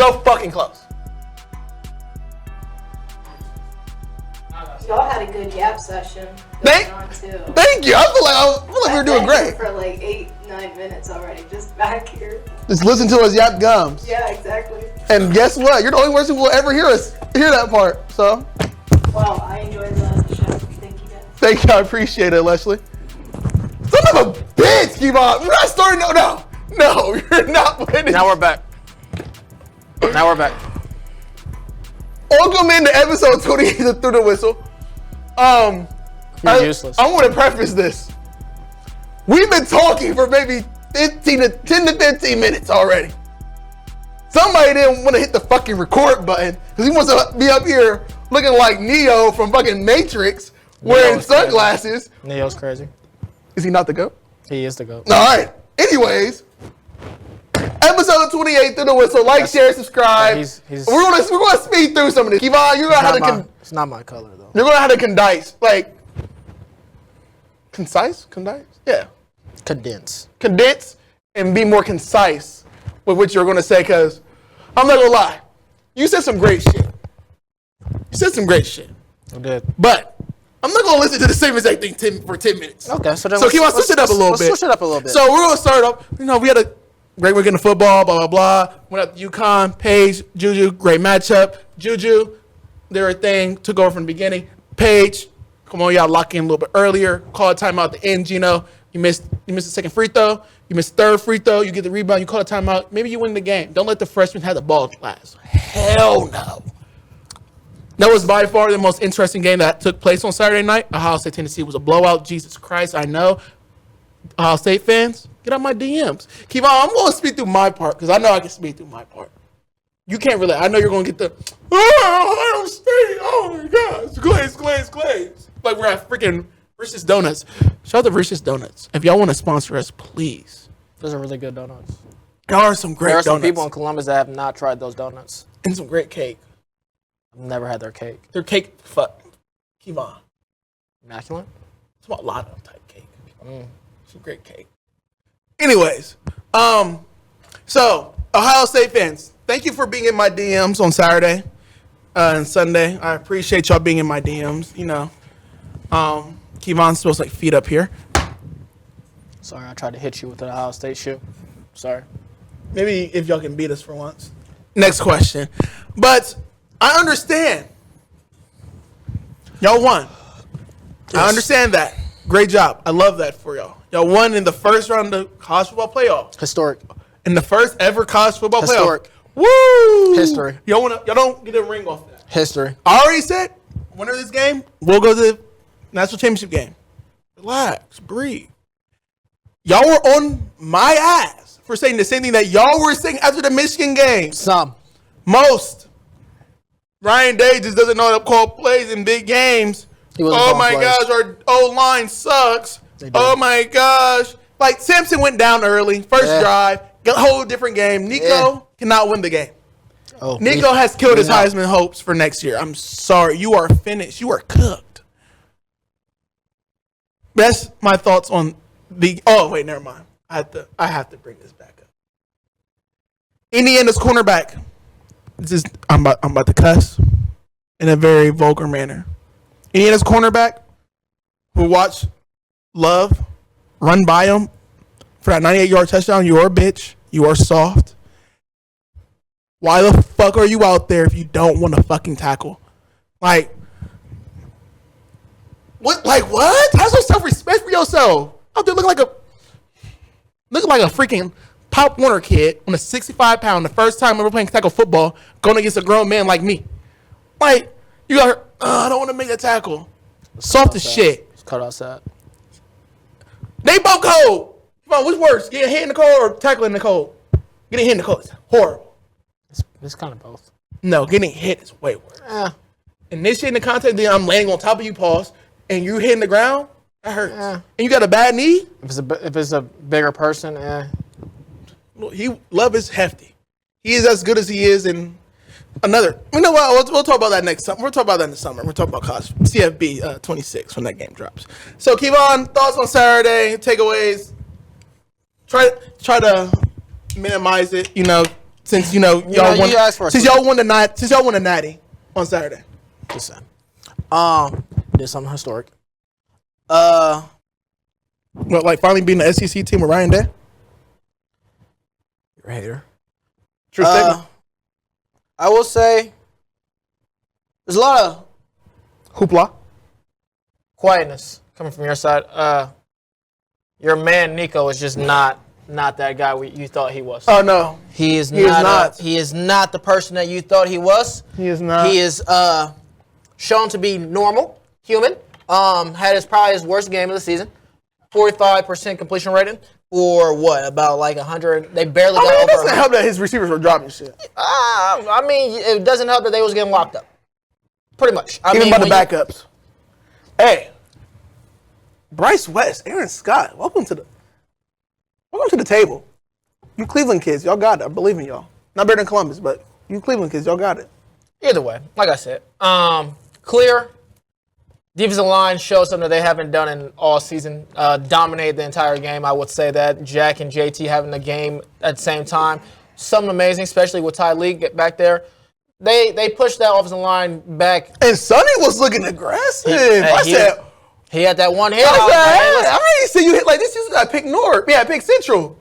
so fucking close. Y'all had a good yap session Thank you. I feel like we were doing great. For like 8-9 minutes already, just back here. Just listen to us yap gums. Yeah, exactly. And guess what? You're the only person who will ever hear that part. So. Well, I enjoyed the show. Thank you guys. Thank you. I appreciate it, Leslie. Son of a bitch, Kevon. We're not starting. No, you're not winning. Now we're back. Welcome into episode 28 of Through the Whistle. You're useless. I want to preface this. We've been talking for maybe 10 to 15 minutes already. Somebody didn't want to hit the fucking record button because he wants to be up here looking like Neo from fucking Matrix, wearing sunglasses. Neo's crazy. Is he not the GOAT? He is the GOAT. All right. Anyways, episode 28 Through the Whistle. Like, share, subscribe. We're gonna speed through some of this. Kevon, you're gonna have to. It's not my color though. You're gonna have to condense, concise. Yeah. Condense and be more concise with what you're gonna say. Cause I'm not gonna lie, you said some great shit. I did. But I'm not gonna listen to the same exact thing for 10 minutes. Okay, so then Kevon, switch it up a little bit. Switch it up a little bit. So we're gonna start off. We had a great weekend of football. Blah blah blah. Went up to UConn. Paige, Juju, great matchup. Juju, their thing took over from the beginning. Paige, come on, y'all lock in a little bit earlier. Call a timeout at the end. Gino, you missed the second free throw. You missed the third free throw. You get the rebound. You call a timeout. Maybe you win the game. Don't let the freshmen have the ball last. Hell no. That was by far the most interesting game that took place on Saturday night. Ohio State, Tennessee was a blowout. Jesus Christ, I know. Ohio State fans, get out my DMs. Kevon, I'm going to speak through my part because I know I can speak through my part. You can't really. I know you're going to get the, Ohio State, oh my gosh, glaze. Like we're at freaking Reese's Donuts. Shout out to Reese's Donuts. If y'all want to sponsor us, please. Those are really good donuts. Y'all are some great donuts. There are some people in Columbus that have not tried those donuts. And some great cake. I've never had their cake. Their cake, Kevon. Immaculate? It's a lot of type cake. Some great cake. Anyways, so Ohio State fans, thank you for being in my DMs on Saturday and Sunday. I appreciate y'all being in my DMs. You know, Kevon's supposed to like feet up here. Sorry, I tried to hit you with the Ohio State shoe. Sorry. Maybe if y'all can beat us for once. Next question. But I understand. Y'all won. Yes. I understand that. Great job. I love that for y'all. Y'all won in the first round of the college football playoff. Historic. In the first ever college football Historic. playoff. Woo! History. Y'all don't get a ring off that. History. I already said, winner of this game, we'll go to the national championship game. Relax. Breathe. Y'all were on my ass for saying the same thing that y'all were saying after the Michigan game. Most. Ryan Day just doesn't know how to call plays in big games. Oh my gosh, our O-line sucks. Oh my gosh. Like, Samson went down early, first drive, got a whole different game. Nico cannot win the game. Nico has killed his Heisman hopes for next year. I'm sorry. You are finished. You are cooked. That's my thoughts on the... Oh, wait, never mind. I have to bring this back up. Indiana's cornerback. I'm about to cuss in a very vulgar manner. Indiana's cornerback who watched Love run by him for that 98-yard touchdown. You are a bitch. You are soft. Why the fuck are you out there if you don't want to fucking tackle? Like, what? Like, what? Have some self-respect for yourself. Out there looking like a freaking Pop Warner kid on a 65-pound, the first time ever playing tackle football, going against a grown man like me. Like, you got her, I don't want to make that tackle. Soft as shit. It's cut outside. They both cold. Come on, what's worse? Getting hit in the cold or tackling in the cold? Getting hit in the cold is horrible. It's kind of both. No, getting hit is way worse. Initiating the contact, then I'm landing on top of you, pause, and you hitting the ground, that hurts. And you got a bad knee? If it's a bigger person, Love is hefty. He is as good as he is in another. You know what? We'll talk about that next summer. We'll talk about that in the summer. We'll talk about college CFB 26 when that game drops. So, Kevon, thoughts on Saturday, takeaways. Try to minimize it. You know, Since y'all won, you asked for it. since y'all won the natty on Saturday. Just saying. Did something historic. Well, like finally beating the SEC team with Ryan Day. You're a hater. True statement. I will say there's a lot of Hoopla. quietness coming from your side. Your man Nico is just not that guy you thought he was. Oh no, He is not the person that you thought he was. he is not. He is shown to be normal, human. Had probably his worst game of the season. 45% completion rating for what? About like 100. They barely got It over. doesn't help that his receivers were dropping shit. I mean, it doesn't help that they was getting locked up. Pretty much. Even by the backups. Hey, Bryce West, Aaron Scott, welcome to the table. You Cleveland kids, y'all got it. I believe in y'all. Not better than Columbus, but you Cleveland kids, y'all got it. Either way, like I said, clear. Defensive line shows something that they haven't done in all season. Dominated the entire game, I would say that. Jack and JT having the game at the same time. Something amazing, especially with Ty Lee get back there. They pushed that offensive line back. And Sonny was looking aggressive. He had that one hit. I ain't see you hit like this. You got pick North. Yeah, pick Central.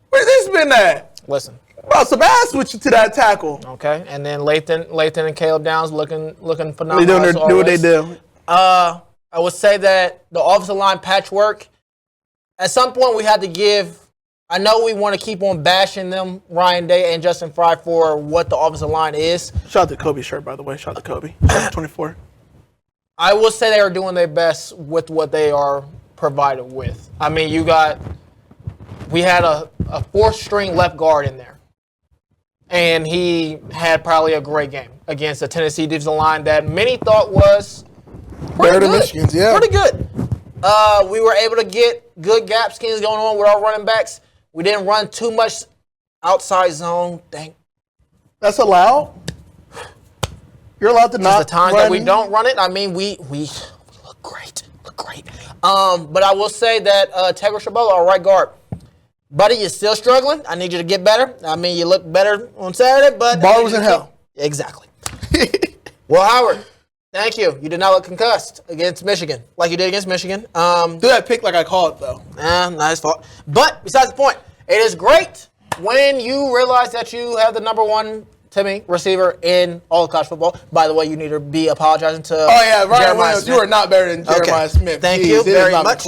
Where's this been at? Listen. About some ass with you to that tackle. Okay, and then Lathan and Caleb Downs looking phenomenal. They do what they do. I would say that the offensive line patchwork, at some point we had to give, I know we want to keep on bashing them, Ryan Day and Justin Fry, for what the offensive line is. Shout out to Kobe's shirt, by the way. Shout out to Kobe. Shout out to 24. I will say they are doing their best with what they are provided with. I mean, we had a fourth-string left guard in there. And he had probably a great game against the Tennessee defensive line that many thought was better than Michigan's, yeah. Pretty good. We were able to get good gap schemes going on with our running backs. We didn't run too much outside zone. That's allowed. You're allowed to not. The times that we don't run it, I mean, we look great. But I will say that Tegra Shabola, our right guard, buddy, you're still struggling. I need you to get better. I mean, you look better on Saturday, but bar was in hell. Exactly. Well, Howard, thank you. You did not look concussed against Michigan like you did against Michigan. Do that pick like I called, though. Not his fault. But besides the point, it is great when you realize that you have the number one, to me, receiver in all of college football. By the way, you need to be apologizing to Ryan Jeremiah Williams. Smith. You are not better than Jeremiah Smith. Thank you very much.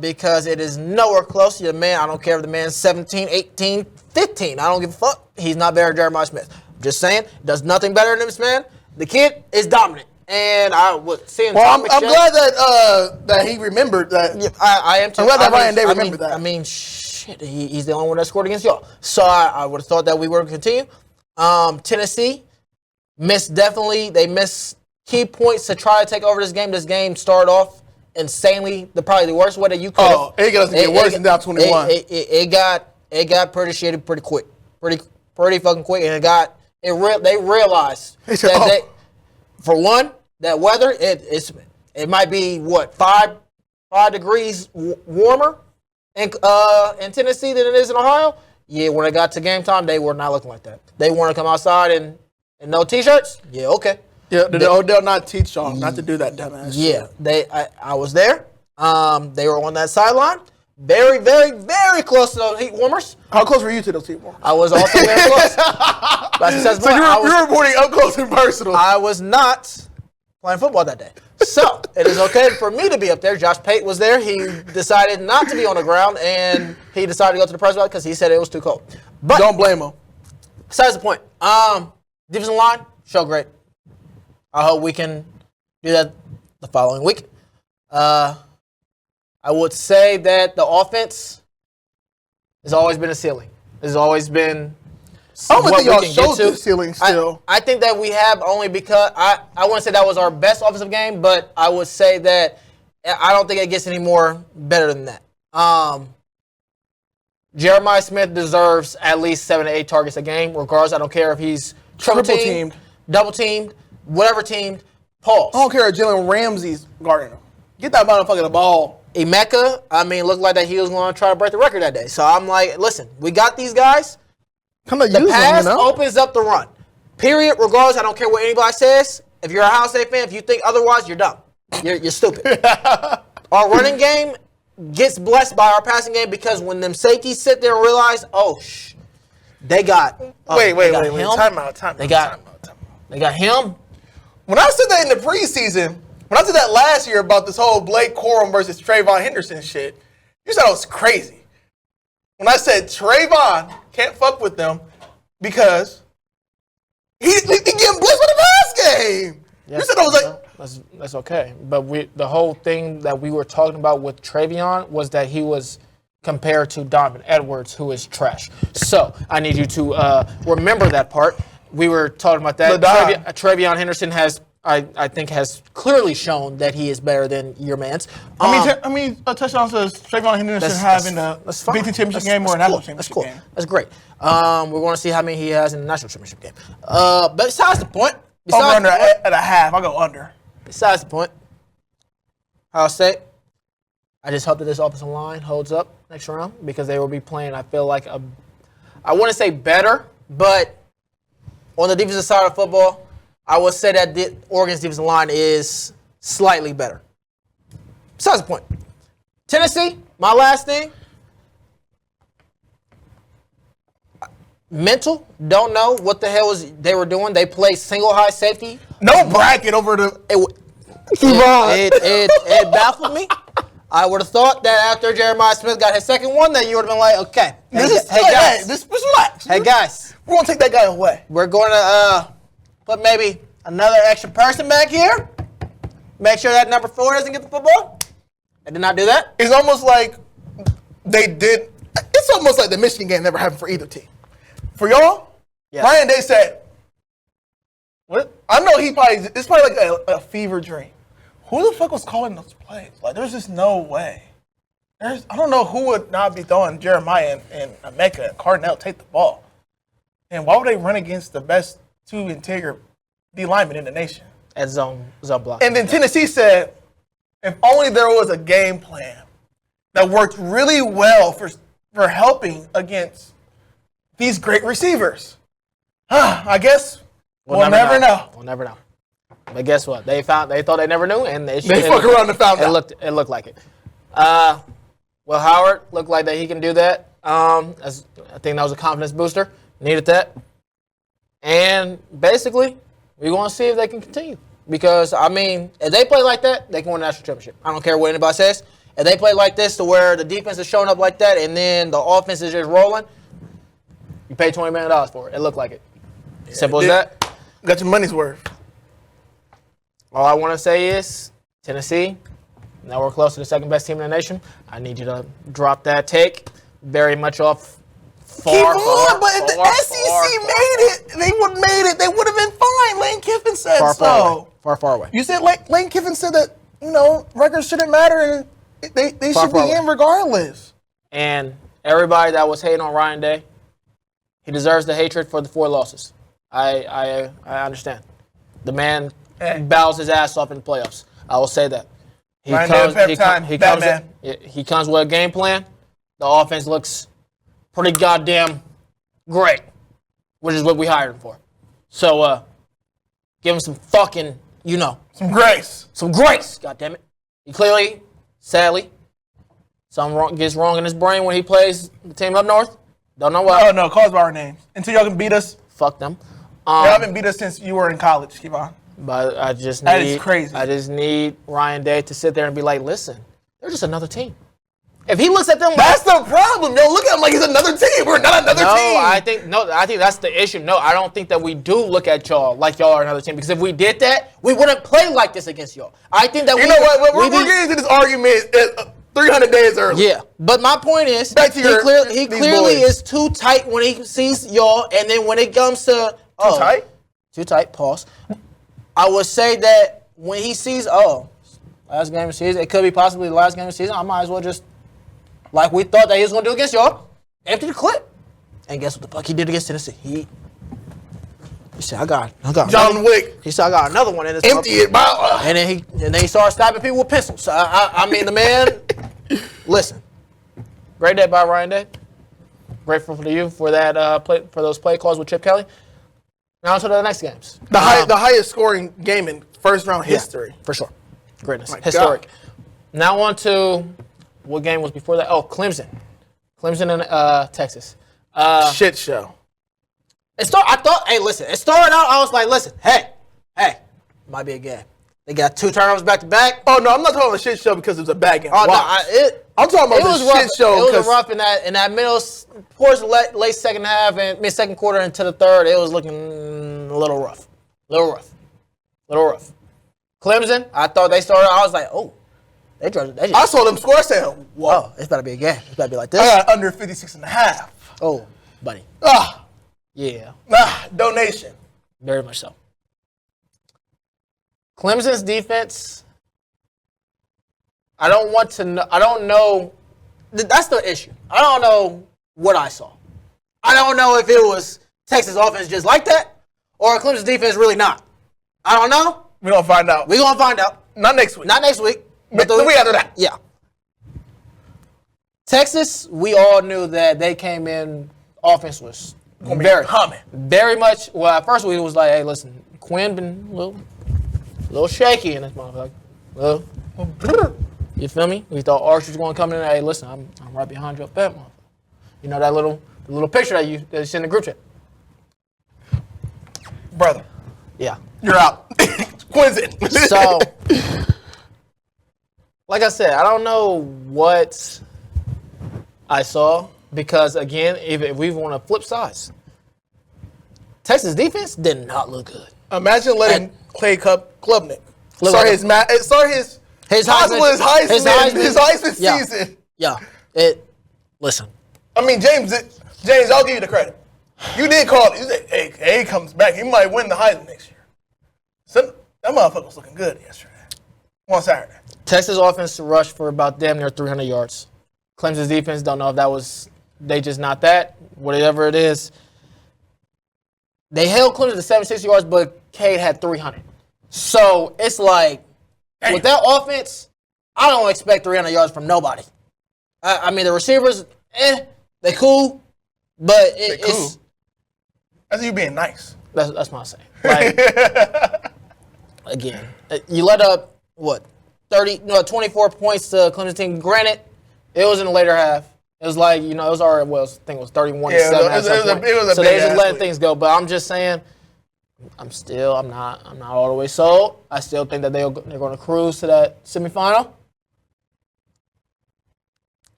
Because it is nowhere close to the man. I don't care if the man's 17, 18, 15. I don't give a fuck. He's not better than Jeremiah Smith. Just saying, does nothing better than this man. The kid is dominant. And I was seeing. Well, I'm glad that he remembered that. Yeah, I am too. I'm glad that Ryan Day remembered that. I mean, shit, he's the only one that scored against y'all. So I would have thought that we were going to continue. Tennessee they missed key points to try to take over this game. This game started off insanely, probably the worst way that you could have. Oh, it got get worse than down 21. It got pretty shitty pretty quick. Pretty fucking quick. And they realized that for one, that weather, it might be what, 5 degrees warmer in Tennessee than it is in Ohio. Yeah, when it got to game time, they were not looking like that. They want to come outside in no t-shirts. Yeah, okay. Yeah, did Odell not teach y'all not to do that dumbass shit? Yeah, I was there. They were on that sideline. Very, very, very close to those heat warmers. How close were you to those heat warmers? I was also very close. So you're reporting up close and personal. I was not playing football that day. So it is okay for me to be up there. Josh Pate was there. He decided not to be on the ground, and he decided to go to the press box because he said it was too cold. But don't blame him. Besides the point, defensive line, show great. I hope we can do that the following week. I would say that the offense has always been a ceiling. Has always been I don't think y'all showed the ceiling still. I think that we have only because I wouldn't say that was our best offensive game, but I would say that I don't think it gets any more better than that. Jeremiah Smith deserves at least 7 to 8 targets a game, regardless. I don't care if he's triple teamed, double teamed, whatever teamed. Pause. I don't care if Jalen Ramsey's guarding him. Get that motherfucker the ball. Emeka, looked like that he was going to try to break the record that day. So I'm like, listen, we got these guys. Come to The use pass them, you know? opens up the run. Period. Regardless, I don't care what anybody says. If you're a Ohio State fan, if you think otherwise, you're dumb. You're stupid. Our running game gets blessed by our passing game because when them safeties sit there and realize, they got Wait. him. Time out. They got him. When I said that in the preseason, when I said that last year about this whole Blake Corum versus Trayvon Henderson shit, you said I was crazy. When I said Trayvon can't fuck with them because he getting blessed with the pass game. Yes, You said I was like, that's okay. But the whole thing that we were talking about with Travion was that he was compared to Donovan Edwards, who is trash. So I need you to remember that part. We were talking about that. Travion Henderson has, I think, has clearly shown that he is better than your man's. I mean, a touchdown says Trayvon Henderson having a BT championship game or a national championship game. That's great. We're going to see how many he has in the national championship game. But besides the point. Over under at a half. I'll go under. Besides the point. Ohio State. I just hope that this offensive line holds up next round because they will be playing, I feel like, I want to say better, but on the defensive side of football, I would say that Oregon's defensive line is slightly better. Besides the point. Tennessee, my last thing. Mental, don't know what the hell they were doing. They played single high safety. No bracket over the. It baffled me. I would have thought that after Jeremiah Smith got his second one, that you would have been like, okay. Just relax. Hey, guys. We're going to take that guy away. We're going to put maybe another extra person back here. Make sure that number 4 doesn't get the football. I did not do that. It's almost like it's almost like the Michigan game never happened for either team. For y'all, yes. Ryan Day said, "What? I know it's probably like a fever dream. Who the fuck was calling those plays? Like, there's just no way. I don't know who would not be throwing Jeremiah and Emeka and Cardinal take the ball. And why would they run against the best 2 interior D linemen in the nation? At zone block. And then Tennessee said, if only there was a game plan that worked really well for helping against these great receivers. I guess we'll never know. We'll never know. But guess what? They thought they never knew, and they fuck around and found out. It looked like it. Well, Howard looked like that he can do that. I think that was a confidence booster. Needed that. And basically, we're going to see if they can continue. Because, I mean, if they play like that, they can win the national championship. I don't care what anybody says. If they play like this to where the defense is showing up like that and then the offense is just rolling, you pay $20 million for it. It looked like it. Simple as that. Got your money's worth. All I want to say is, Tennessee, now we're close to the second best team in the nation. I need you to drop that take very much off but if the SEC made it, they would have made it. They would have been fine. Lane Kiffin said so. Far away. You said Lane Kiffin said that, records shouldn't matter and they should be in regardless. And everybody that was hating on Ryan Day, he deserves the hatred for the 4 losses. I understand. The man bows his ass off in the playoffs. I will say that. He comes with a game plan. The offense looks pretty goddamn great, which is what we hired him for. So, give him some fucking, some grace. Some grace, goddammit. He clearly, sadly, something gets wrong in his brain when he plays the team up north. Don't know why. Oh, no, call us by our names. Until y'all can beat us. Fuck them. Y'all haven't beat us since you were in college, Kevon. But that is crazy. I just need Ryan Day to sit there and be like, listen, they're just another team. If he looks at them, that's the problem. Yo, look at him like he's another team. We're not another team. I think that's the issue. No, I don't think that we do look at y'all like y'all are another team. Because if we did that, we wouldn't play like this against y'all. I think that we're getting into this argument 300 days early. Yeah, but my point is, he clearly is too tight when he sees y'all, and then when it comes to too tight. Pause. I would say that when he sees last game of the season, it could be possibly the last game of the season. I might as well just, like we thought that he was going to do against y'all, empty the clip. And guess what the fuck he did against Tennessee? He said, I got John Wick. He said, I got another one in this. Empty it, bro. And then he started stabbing people with pistols. So I mean, the man, listen. Great day by Ryan Day. Grateful for you for that for those play calls with Chip Kelly. Now on to the next games. The highest scoring game in first round history. For sure. Greatness. My Historic. God. Now on to what game was before that? Oh, Clemson. Clemson and Texas. Shit show. It started out, I was like, listen, hey, might be a game. They got 2 turnovers back to back. Oh no, I'm not talking about a shit show because it was a bad game. Oh, no, I'm talking about the shit show. It was rough in that middle towards the late second half and mid second quarter into the third. It was looking a little rough. Clemson, I thought they started. I was like, oh, they just. I saw them score. I said, whoa, it's about to be a game. It's about to be like this. I got under 56.5. Oh, buddy. Yeah. Donation. Very much so. Clemson's defense, I don't know. That's the issue. I don't know what I saw. I don't know if it was Texas offense just like that or Clemson's defense really not. I don't know. We're going to find out. We're going to find out. Not next week. But the week after that. Yeah. Texas, we all knew that they came in, offense was very much. Well, at first we was like, hey, listen, Quinn been a little shaky in this motherfucker. You feel me? We thought Arch was going to come in and, hey, listen, I'm right behind you up that motherfucker. You know that little picture that you sent in the group chat? Brother. Yeah. You're out. Quinn's in. So, like I said, I don't know what I saw because, again, if we want to flip sides, Texas defense did not look good. Imagine letting Clay Klubnik start his Heisman season. Yeah. Listen. I mean, James, I'll give you the credit. You did call it. You said, hey, he comes back. He might win the Heisman next year. So, that motherfucker was looking good yesterday. On Saturday. Texas offense rushed for about damn near 300 yards. Clemson's defense, don't know if that was, they just not that, whatever it is. They held Clemson to 76 yards, but Cade had 300. So it's like, with that offense, I don't expect 300 yards from nobody. I mean, the receivers, they cool, but it's. That's you being nice. That's what I'm saying. Like, again, you let up, 24 points to Clemson team. Granted, it was in the later half. It was like, it was already, I think it was 31-7. It was so they just letting things go. But I'm just saying, I'm not all the way sold. I still think that they're going to cruise to that semifinal.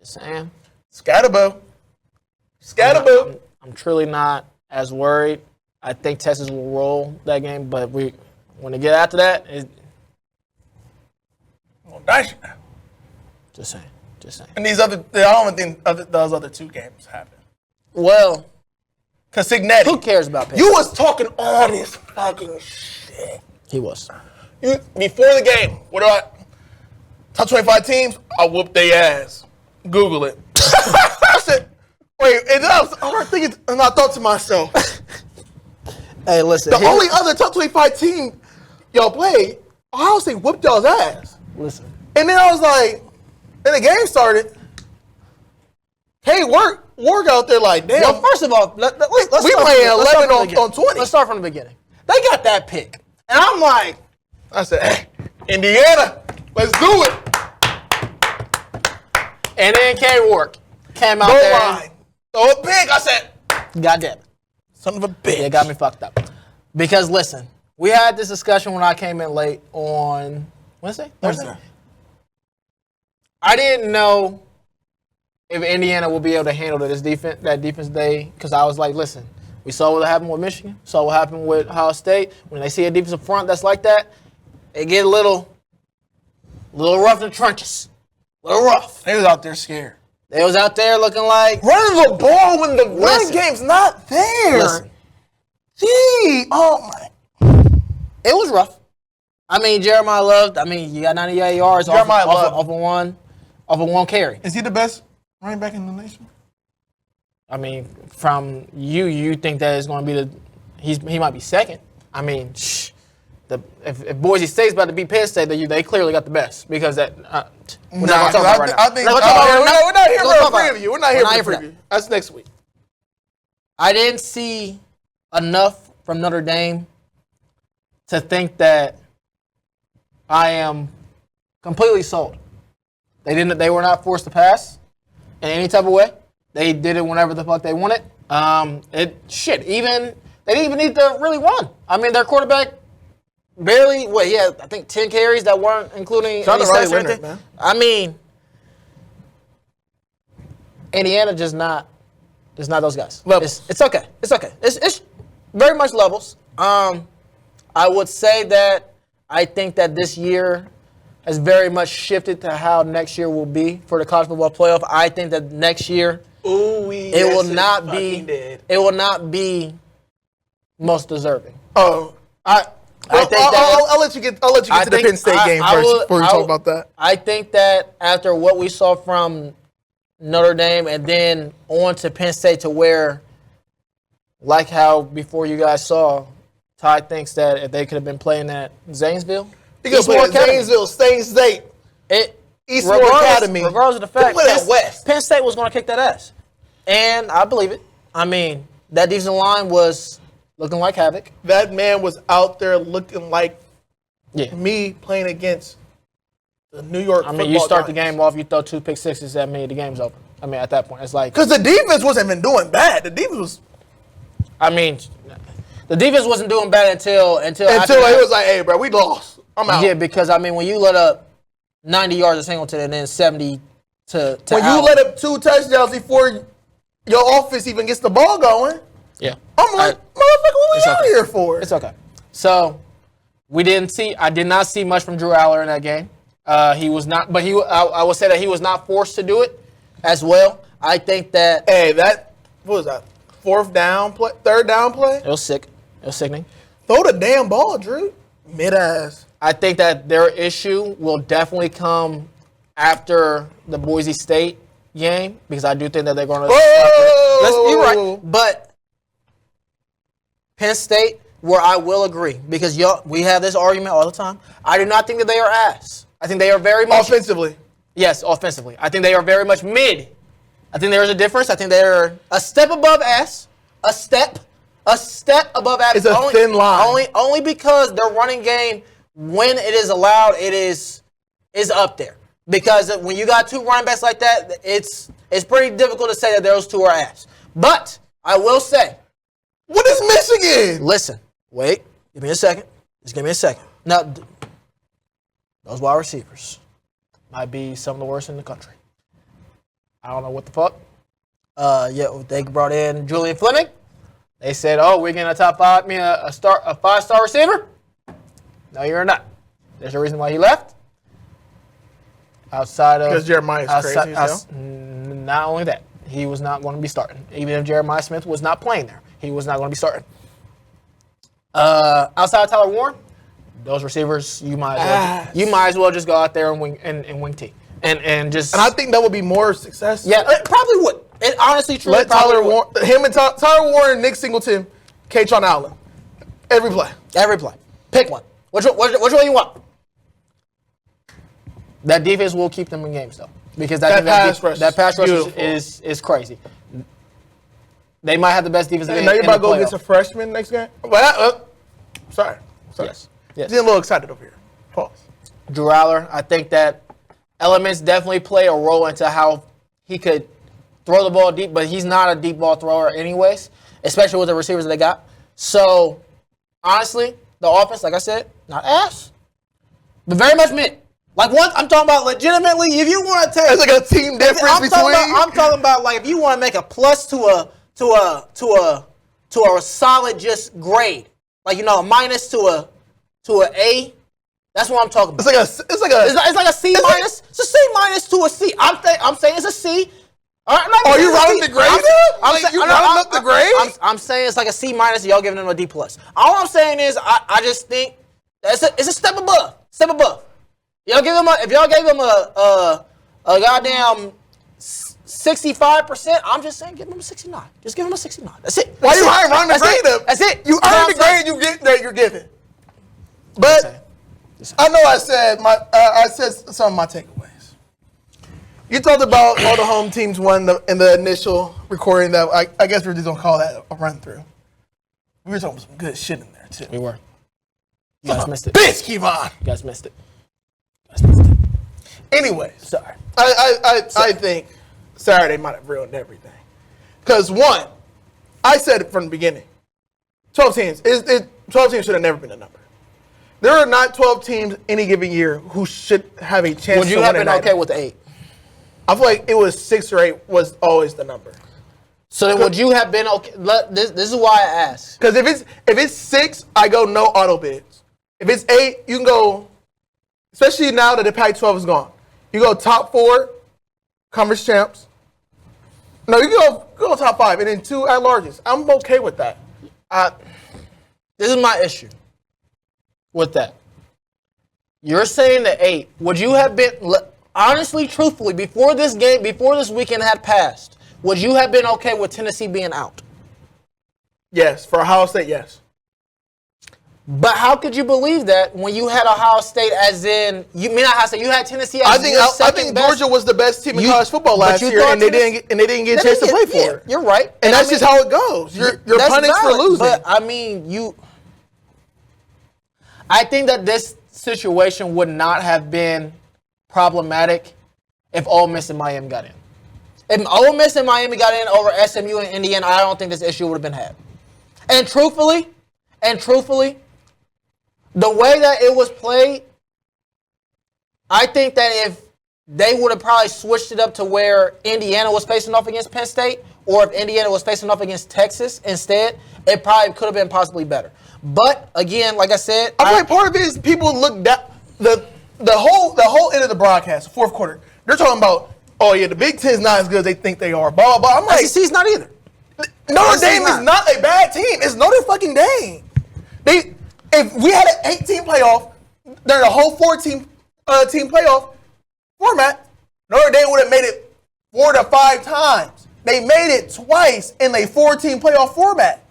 Just saying. Scatterboo. I'm truly not as worried. I think Texas will roll that game, but when they get after that, just saying. And I don't think those other 2 games happen. Well, because Signetti. Who cares about Pitt? You was talking all this fucking shit. He was. Before the game, top 25 teams, I'll whoop their ass. Google it. I said, wait, and I thought to myself, hey, listen. The only other top 25 team y'all played, Ohio State whooped y'all's ass. Listen. And then I was like, then the game started. Hey, work out there like, damn. Well, first of all, let's we playing 11 on 20. Let's start from the beginning. They got that pick. And I'm like. I said, hey, Indiana, let's do it. And then K Work came out there. Line. Throw a pick. I said, God damn it. Son of a bitch. It got me fucked up. Because listen, we had this discussion when I came in late on Wednesday? Thursday? I didn't know if Indiana will be able to handle that defense day, because I was like, listen, we saw what happened with Michigan, saw what happened with Ohio State. When they see a defensive front that's like that, it get a little rough in the trenches. A little rough. They was out there scared. They was out there looking like running the ball when the run game's not there. Listen. Gee, oh my. It was rough. I mean, Jeremiah Love, you got 98 yards off of one carry. Is he the best running back in the nation? I mean, from you think that it's going to be he might be second. I mean, if Boise State's about to beat Penn State, they clearly got the best because that. We're not going to talk about it right now. We're not here for a preview. We're not here for a preview. That's next week. I didn't see enough from Notre Dame to think that I am completely sold. They were not forced to pass in any type of way. They did it whenever the fuck they wanted. They didn't even need to really run. I mean, their quarterback barely, he had, I think, 10 carries that weren't including Shout any out to Riley sacks or Leonard, anything. man. I mean, Indiana just not those guys. Levels. It's okay. It's very much levels. I would say that I think that this year has very much shifted to how next year will be for the college football playoff. I think that next year it will not be most deserving. Oh, I'll let you get to the Penn State game first before we talk about that. I think that after what we saw from Notre Dame and then on to Penn State to where, like how before you guys saw, Ty thinks that if they could have been playing at Zanesville, Zanesville, State State, Eastmore Academy. Regardless of the fact, West. Penn State was going to kick that ass. And I believe it. I mean, that defensive line was looking like havoc. That man was out there looking like me playing against the New York football you start Giants. the game off, you throw 2 pick sixes at me, the game's over. I mean, at that point, it's like... Because the defense wasn't even doing bad. The defense was... I mean, the defense wasn't doing bad until it was like, hey, bro, we lost. I'm out. Yeah, because, I mean, when you let up 90 yards to Singleton and then 70 to when Allen, you let up 2 touchdowns before your offense even gets the ball going, yeah, I'm like, motherfucker, what we out okay. here for? It's okay. So, I did not see much from Drew Aller in that game. He was not, but I will say that he was not forced to do it as well. I think that... Hey, what was that? Third down play? It was sick. It was sickening. Throw the damn ball, Drew. Mid-ass. I think that their issue will definitely come after the Boise State game because I do think that they're going to... You're right. But Penn State, where I will agree, because we have this argument all the time. I do not think that they are ass. I think they are very much... Offensively. Yes, offensively. I think they are very much mid. I think there is a difference. I think they're a step above ass. A step above ass. It's a thin line. Only because their running game, when it is allowed, it is up there. Because when you got 2 running backs like that, it's pretty difficult to say that those 2 are ass. But I will say... What is Michigan? Listen. Wait. Give me a second. Just give me a second. Now, those wide receivers might be some of the worst in the country. I don't know what the fuck. They brought in Julian Fleming. They said, "Oh, we're getting a top 5, a 5-star receiver." No, you're not. There's a reason why he left. Outside of because Jeremiah's crazy. Not only that, he was not going to be starting. Even if Jeremiah Smith was not playing there, he was not going to be starting. Outside of Tyler Warren, those receivers, you might as well just go out there and wing T. And I think that would be more successful. Yeah, it probably would. It honestly, truly, let Tyler Warren, Tyler Warren, Nick Singleton, Katron Allen, every play. Pick one. Which one you want? That defense will keep them in games though, because that pass rush is crazy. They might have the best defense. Now you're about to go against a freshman next game. Sorry. Yes. Getting a little excited over here. Pause. Drew Aller, I think that elements definitely play a role into how he could throw the ball deep, but he's not a deep ball thrower anyways, especially with the receivers that they got. So, honestly, the offense, like I said, not ass, but very much mid. Like what I'm talking about, legitimately, if you want to take, it's like a team difference I'm talking about like if you want to make a plus to a solid just grade, like a minus to a A. That's what I'm talking about. It's like a C minus. It's a C minus to a C. I'm saying it's a C. Are you rounding the grade up? You rounding up the grade? I'm saying it's like a C minus. Y'all giving them a D plus. All I'm saying is I just think that it's a step above. Y'all give them if y'all gave them a goddamn 65%, I'm just saying give them a 69. Just give them a 69. That's it. Why you rounding the grade up? That's it. You earn the grade you get that you're given. But I know I said some of my takeaways. You talked about all the home teams won in the initial recording. That I guess we're just gonna call that a run through. We were talking some good shit in there too. We were. You guys missed it. Bitch, Kevon. You guys missed it. Anyway, Sorry. I think Saturday might have ruined everything. Because one, I said it from the beginning. 12 teams. 12 teams should have never been a number. There are not 12 teams any given year who should have a chance. Would you have been okay with 8? I feel like it was 6 or 8 was always the number. So then would you have been okay? This is why I asked. Because if it's 6, I go no auto bids. If it's 8, you can go, especially now that the Pac-12 is gone. You go top 4, conference champs. No, you go top 5, and then 2 at largest. I'm okay with that. This is my issue with that. You're saying the 8. Would you have been, honestly, truthfully, before this weekend had passed, would you have been okay with Tennessee being out? Yes, for Ohio State, yes. But how could you believe that when you had Ohio State as in, you had Tennessee as I think Georgia was the best team in college football last year, and they didn't get a chance to play for it. You're right. And that's just how it goes. You're punished for losing. But, I mean, I think that this situation would not have been problematic if Ole Miss and Miami got in. If Ole Miss and Miami got in over SMU and Indiana, I don't think this issue would have been had. And truthfully, the way that it was played, I think that if they would have probably switched it up to where Indiana was facing off against Penn State, or if Indiana was facing off against Texas instead, it probably could have been possibly better. But again, like I said, I think part of it is people look down the whole end of the broadcast, fourth quarter. They're talking about, oh yeah, the Big Ten is not as good as they think they are. Blah blah blah. I'm like, SEC's not either. Notre Dame is not a bad team. It's Notre fucking Dame. If we had an 8-team playoff during the whole 14 team playoff format, Notre Dame would have made it 4 to 5 times. They made it twice in a 4-team playoff format.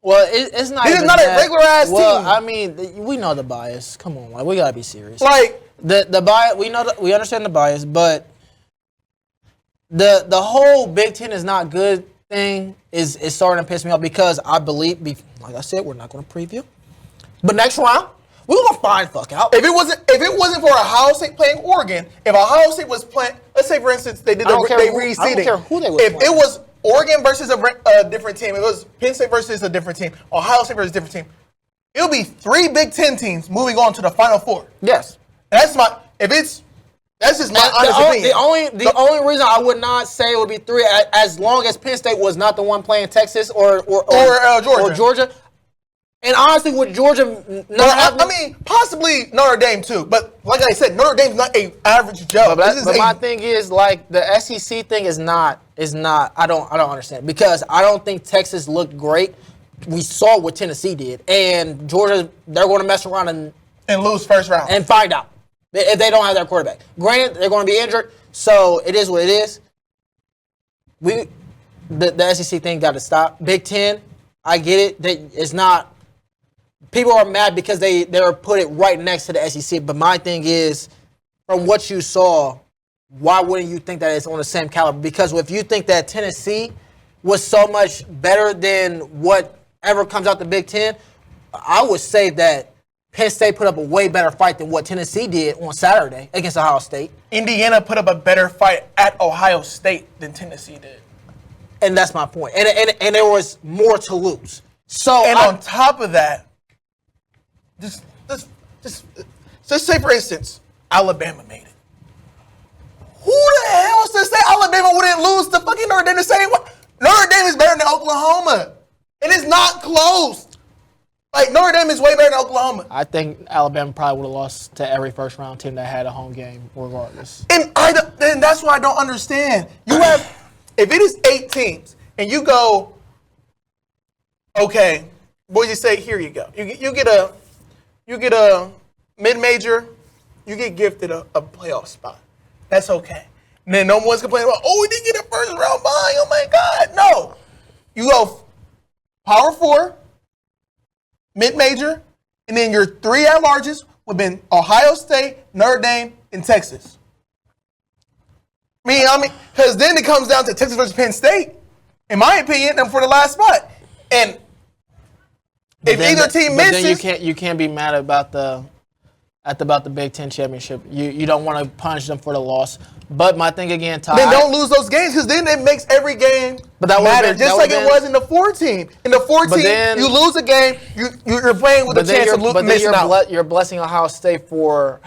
Well, it's not. It is not a regular ass team. Well, I mean, we know the bias. Come on, like, we gotta be serious. Like the bias, we understand the bias, but the whole Big Ten is not good thing is starting to piss me off because I believe, like I said, we're not going to preview. But next round, we're gonna find fuck out. If it wasn't for Ohio State playing Oregon, if Ohio State was playing, let's say for instance they reseeding. I don't care who they was If playing. it was Oregon versus a different team, it was Penn State versus a different team, Ohio State versus a different team, it'll be 3 Big Ten teams moving on to the Final Four. Yes, That's just my honest opinion. The only reason I would not say it would be 3, as long as Penn State was not the one playing Texas or Georgia. And honestly, with Georgia, I mean, possibly Notre Dame too. But like I said, Notre Dame's not an average Joe. But my thing is, like, the SEC thing is not. I don't understand, because I don't think Texas looked great. We saw what Tennessee did, and Georgia, they're going to mess around and lose first round and find out if they don't have their quarterback. Granted, they're going to be injured, so it is what it is. The SEC thing got to stop. Big Ten, I get it. It's not. People are mad because they're put it right next to the SEC. But my thing is, from what you saw, why wouldn't you think that it's on the same caliber? Because if you think that Tennessee was so much better than whatever comes out the Big Ten, I would say that Penn State put up a way better fight than what Tennessee did on Saturday against Ohio State. Indiana put up a better fight at Ohio State than Tennessee did. And that's my point. And there was more to lose. So on top of that, just say, for instance, Alabama made it. Who the hell is to say Alabama wouldn't lose to fucking Notre Dame the same way? Notre Dame is better than Oklahoma. It is not close. Like, Notre Dame is way better than Oklahoma. I think Alabama probably would have lost to every first-round team that had a home game regardless. And that's what I don't understand. You have, if it is 8 teams, and you go, okay, what do you say? Here you go. You get a mid-major, you get gifted a playoff spot. That's okay. And then no one's complaining about, we didn't get a first-round bye. Oh, my God. No. You go Power 4, mid-major, and then your 3 at-larges would have been Ohio State, Notre Dame, and Texas. Because then it comes down to Texas versus Penn State. In my opinion, and for the last spot. And if either team misses, then you can't be mad about the Big Ten championship. You don't want to punish them for the loss. But my thing again, Ty. Then don't lose those games because then it makes every game matter. Just like it was in the 14. In the 14, you lose a game, you're playing with a chance of missing out. You're blessing Ohio State for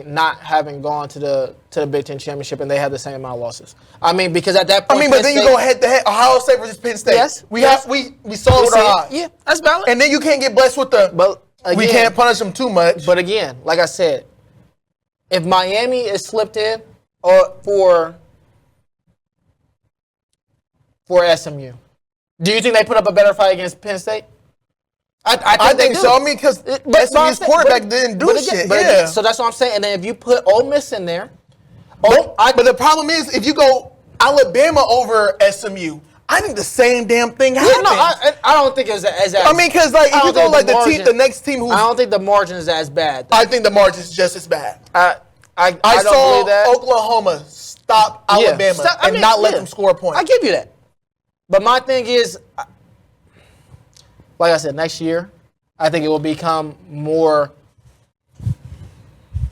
not having gone to the Big Ten championship, and they had the same amount of losses. I mean, because at that point, but then you go head to head, Ohio State versus Penn State. Yes, we saw it with our eyes. Yeah, that's valid. And then you can't get blessed with the. But again, we can't punish them too much. But again, like I said, if Miami is slipped in for SMU, do you think they put up a better fight against Penn State? I think so. I mean, because SMU's quarterback didn't do shit. Yeah. So that's what I'm saying. And then if you put Ole Miss in there, but the problem is if you go Alabama over SMU, I think the same damn thing happened. Yeah, no, I don't think it's as I mean, because if you go the next team who's, I don't think the margin is as bad. I think the margin is just as bad. I saw don't believe that. Oklahoma stop Alabama and not let them score points. I give you that. But my thing is, like I said, next year, I think it will become more.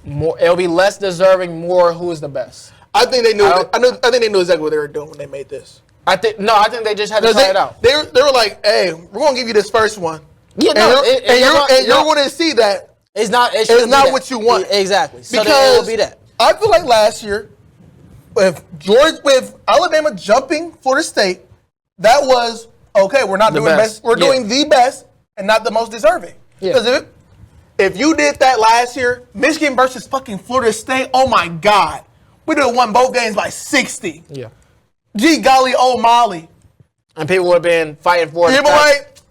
It'll be less deserving. More who is the best. I think they knew. I think they knew exactly what they were doing when they made this. I think they just had to try it out. They were like, "Hey, we're gonna give you this first one." Yeah, and you're going to see that it's not what you want. Exactly. So because it will be that. I feel like last year, with Alabama jumping Florida State, that was okay. We're not doing the best. We're doing the best and not the most deserving. Because if you did that last year, Michigan versus fucking Florida State, oh my God, we would have won both games by 60. Yeah. Gee golly, oh Molly. And people would have been fighting for it.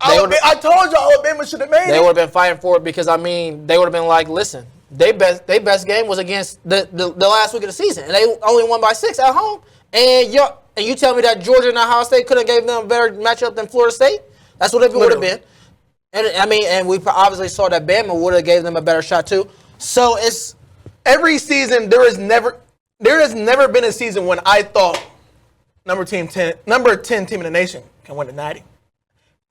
I told you Alabama should have made it. They would have been fighting for it because, I mean, they would have been like, listen, their best game was against the last week of the season, and they only won by 6 at home. And you tell me that Georgia and Ohio State could have gave them a better matchup than Florida State? That's what it would have been. And I mean, and we obviously saw that Bama would have gave them a better shot too. So it's every season there has never been a season when I thought number 10 team in the nation can win the Natty.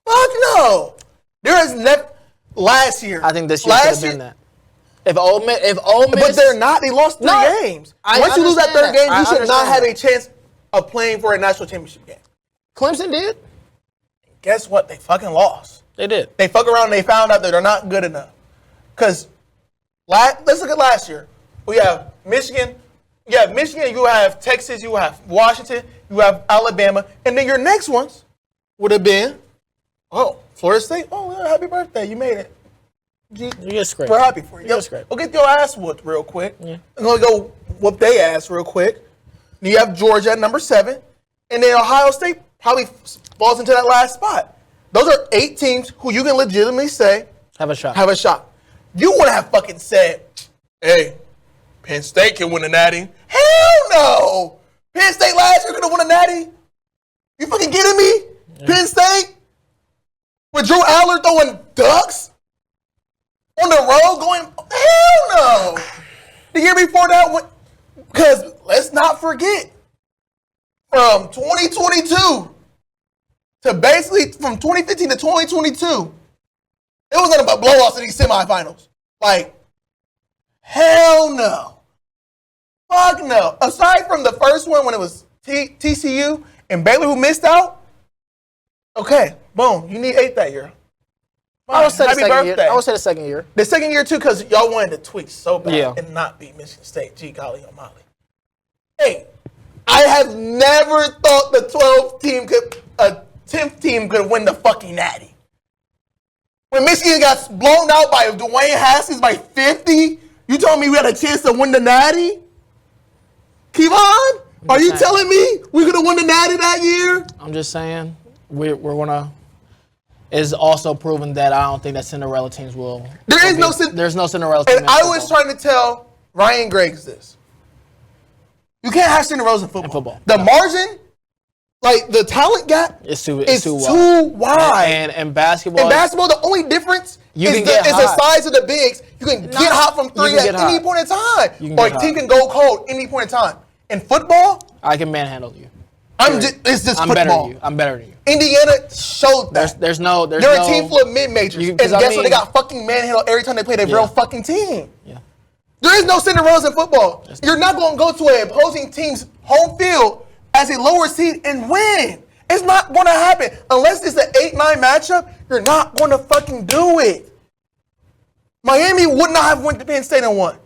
Fuck no. There is never last year. I think this year could have been that. If Ole Miss, but they're not. They lost 3 games. Once you lose that third game, you should not have a chance of playing for a national championship game. Clemson did. Guess what? They fucking lost. They did. They fuck around and they found out that they're not good enough. Because let's look at last year. We have Michigan. You have Michigan. You have Texas. You have Washington. You have Alabama. And then your next ones would have been, Florida State. Oh, happy birthday. You made it. You're scraped. We're happy for you. Go get your ass whooped real quick. Yeah. I'm going to go whoop their ass real quick. Then you have Georgia at number 7. And then Ohio State probably falls into that last spot. Those are 8 teams who you can legitimately say have a shot. You would have fucking said, hey, Penn State can win the Natty. Hell no. Penn State last year could have won a Natty. You fucking kidding me? Yeah. Penn State? With Drew Aller throwing ducks? On the road going, hell no. The year before that, because let's not forget, from 2022 to basically from 2015 to 2022, it was nothing but blowouts in these semifinals. Like, hell no. Fuck no. Aside from the first one when it was TCU and Baylor who missed out, okay, boom, you need 8 that year. I would say the second year. The second year, too, because y'all wanted to tweak so bad and not beat Michigan State. Gee golly, O'Malley. Hey, I have never thought the 10th team could win the fucking Natty. When Michigan got blown out by Dwayne Haskins by 50, you told me we had a chance to win the Natty? Kevon, are you telling me we could have won the Natty that year? I'm just saying we're going to... It's also proven that I don't think that Cinderella teams will. There's no Cinderella team. And I was trying to tell Ryan Griggs this. You can't have Cinderellas in football. The margin, like the talent gap, is too wide. And basketball. The only difference is the size of the bigs. You can get hot from 3 at any point in time. Or a team can go cold any point in time. In football, I can manhandle you. it's just I'm football. better than you. I'm better than you. Indiana showed that. There's no. They're a team full of mid-majors. And guess what? They got fucking manhandled every time they play their real fucking team. Yeah. There is no Cinderellas in football. You're not going to go to an opposing team's home field as a lower seed and win. It's not going to happen. Unless it's an 8-9 matchup, you're not going to fucking do it. Miami would not have went to Penn State and won.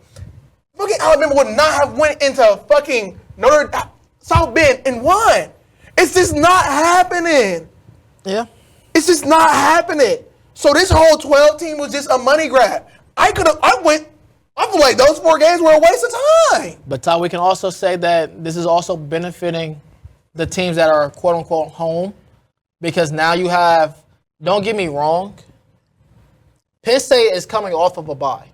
Fucking Alabama would not have went into fucking South Bend and won. It's just not happening. Yeah. It's just not happening. So this whole 12 team was just a money grab. I feel like those 4 games were a waste of time. But Ty, we can also say that this is also benefiting the teams that are quote unquote home, because now you have, don't get me wrong, Penn State is coming off of a bye.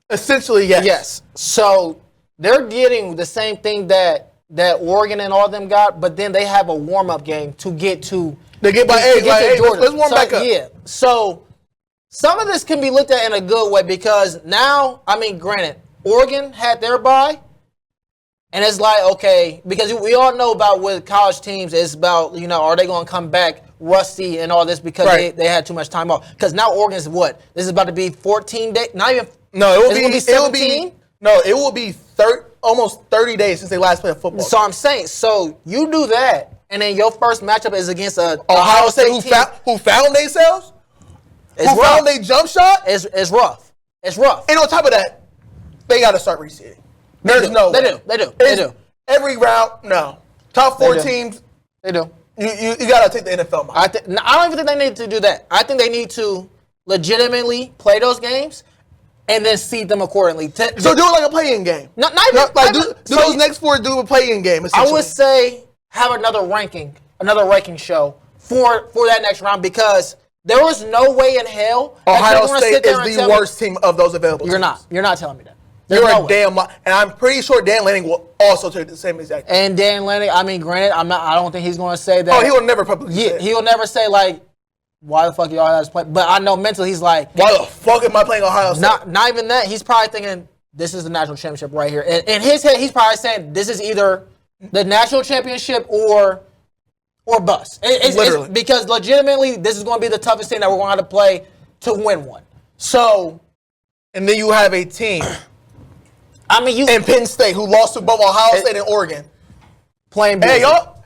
Essentially, yes. Yes. So they're getting the same thing that Oregon and all them got, but then they have a warm-up game to get to. They get by age. Let's warm back up. Yeah. So some of this can be looked at in a good way, because now, I mean, granted, Oregon had their bye, and it's like, okay, because we all know about with college teams, it's about, are they going to come back rusty and all this because they had too much time off. Because now Oregon's what? This is about to be 14 days, not even. No, it will be 17? It will be almost 30 days since they last played football. So I'm saying, so you do that, and then your first matchup is against a Ohio State who found themselves, found their jump shot. It's rough. It's rough. And on top of that, they got to start reseeding. There's no way. They do. Every round, no. Top 4 teams. They do. You got to take the NFL model. I don't even think they need to do that. I think they need to legitimately play those games and then seed them accordingly. So do it like a play-in game. Not even, do those next 4 do a play-in game. I would say have another ranking show for that next round, because there was no way in hell Ohio State is the worst team of those available. You're not telling me that. You're a damn lie. And I'm pretty sure Dan Lanning will also take the same exact thing. And Dan Lanning, I mean, granted, I don't think he's going to say that. Oh, he will never publicly say it. He will never say, like, why the fuck y'all have to play? But I know mentally he's like, why the fuck am I playing Ohio State? Not even that. He's probably thinking, this is the national championship right here. And in his head, he's probably saying, this is either the national championship or bust. Literally. Because legitimately, this is going to be the toughest thing that we're going to have to play to win one. So. And then you have a team. I mean, and Penn State, who lost to both Ohio State and Oregon. Playing Hey, y'all.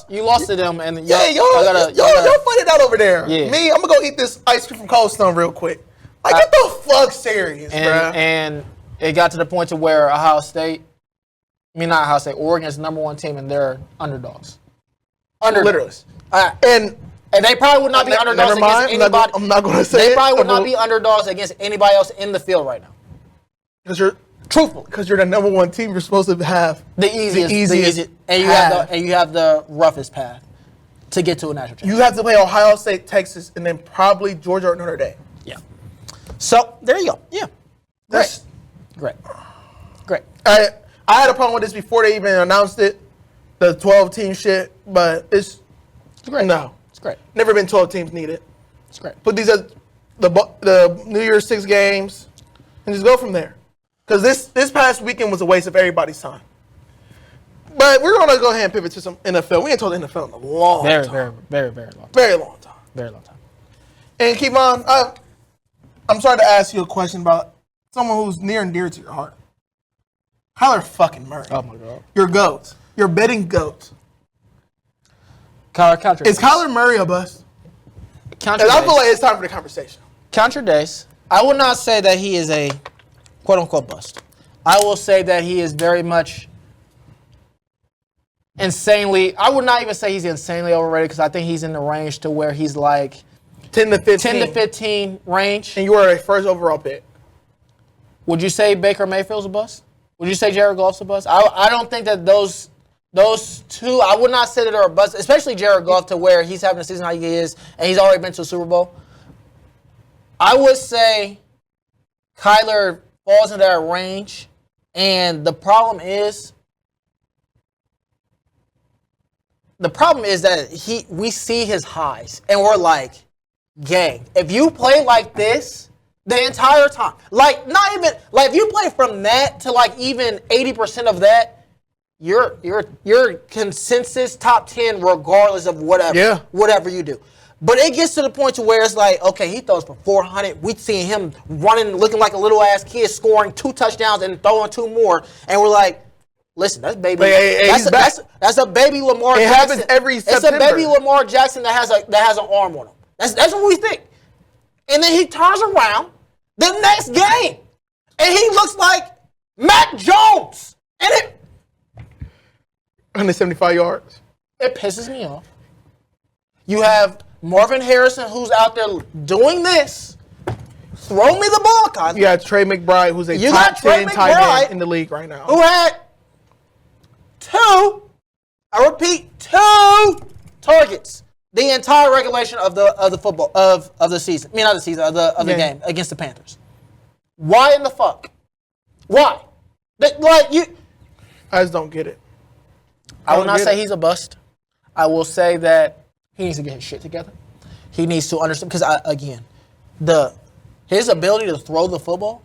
You lost to them. And y'all fight it out over there. Yeah. Me, I'm going to go eat this ice cream from Cold Stone real quick. Like, get the fuck serious, bro. And it got to the point to where Oregon is the number 1 team, and they're underdogs. Literally. And they probably would not be underdogs against anybody. I'm not going to say They probably would not be underdogs against anybody else in the field right now. Because you're the number 1 team. You're supposed to have the easiest, and you have the roughest path to get to a national championship. You have to play Ohio State, Texas, and then probably Georgia or Notre Dame. Yeah. So there you go. Yeah. Great. I had a problem with this before they even announced it, the 12-team shit, but it's great. No, it's great. Never been 12 teams needed. It's great. Put these at the New Year's 6 games and just go from there. Because this past weekend was a waste of everybody's time. But we're going to go ahead and pivot to some NFL. We ain't told NFL in a long time. Very long time. Very long time. Very long time. And Kevon, I'm sorry to ask you a question about someone who's near and dear to your heart. Kyler fucking Murray. Oh, my God. Your GOAT. Your betting GOAT. Count Is Kyler Murray a bust? Count I feel like it's time for the conversation. Count your days. I will not say that he is a quote-unquote bust. I will say that he is very much insanely, I would not even say he's insanely overrated, because I think he's in the range to where he's like 10 to 15. 10 to 15 range. And you were a first overall pick. Would you say Baker Mayfield's a bust? Would you say Jared Goff's a bust? I don't think that those two, I would not say that they're a bust, especially Jared Goff, to where he's having a season like he is, and he's already been to a Super Bowl. I would say Kyler falls into that range, and the problem is that we see his highs, and we're like, gang, if you play like this the entire time, like not even, like if you play from that to like even 80% of that, you're consensus top 10 regardless of whatever you do. But it gets to the point to where it's like, okay, he throws for 400. We seen him running, looking like a little ass kid, scoring 2 touchdowns and throwing 2 more, and we're like, listen, that's baby. That's a baby Lamar Jackson. It happens every September. It's a baby Lamar Jackson that has an arm on him. That's what we think. And then he turns around the next game, and he looks like Mac Jones. And it 175 yards. It pisses me off. You have Marvin Harrison, who's out there doing this. Throw me the ball, Cosby. You got Trey McBride, who's a top 10 tight end in the league right now. Who had 2 targets the entire regulation of the football of the season. I mean, not the season, of the game against the Panthers. Why in the fuck? Why? I just don't get it. I will not say he's a bust. I will say that he needs to get his shit together. He needs to understand, because his ability to throw the football,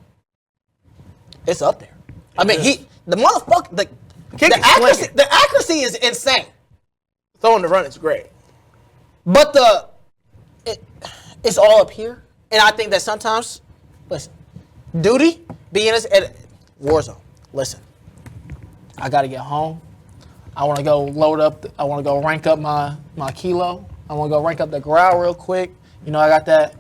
it's up there. I mean, the accuracy is insane. Throwing the run is great. But it's all up here. And I think that sometimes, listen, duty, being at war zone. Listen, I got to get home. I want to go load up. I want to go rank up my kilo. I want to go rank up the growl real quick. You know, I got that.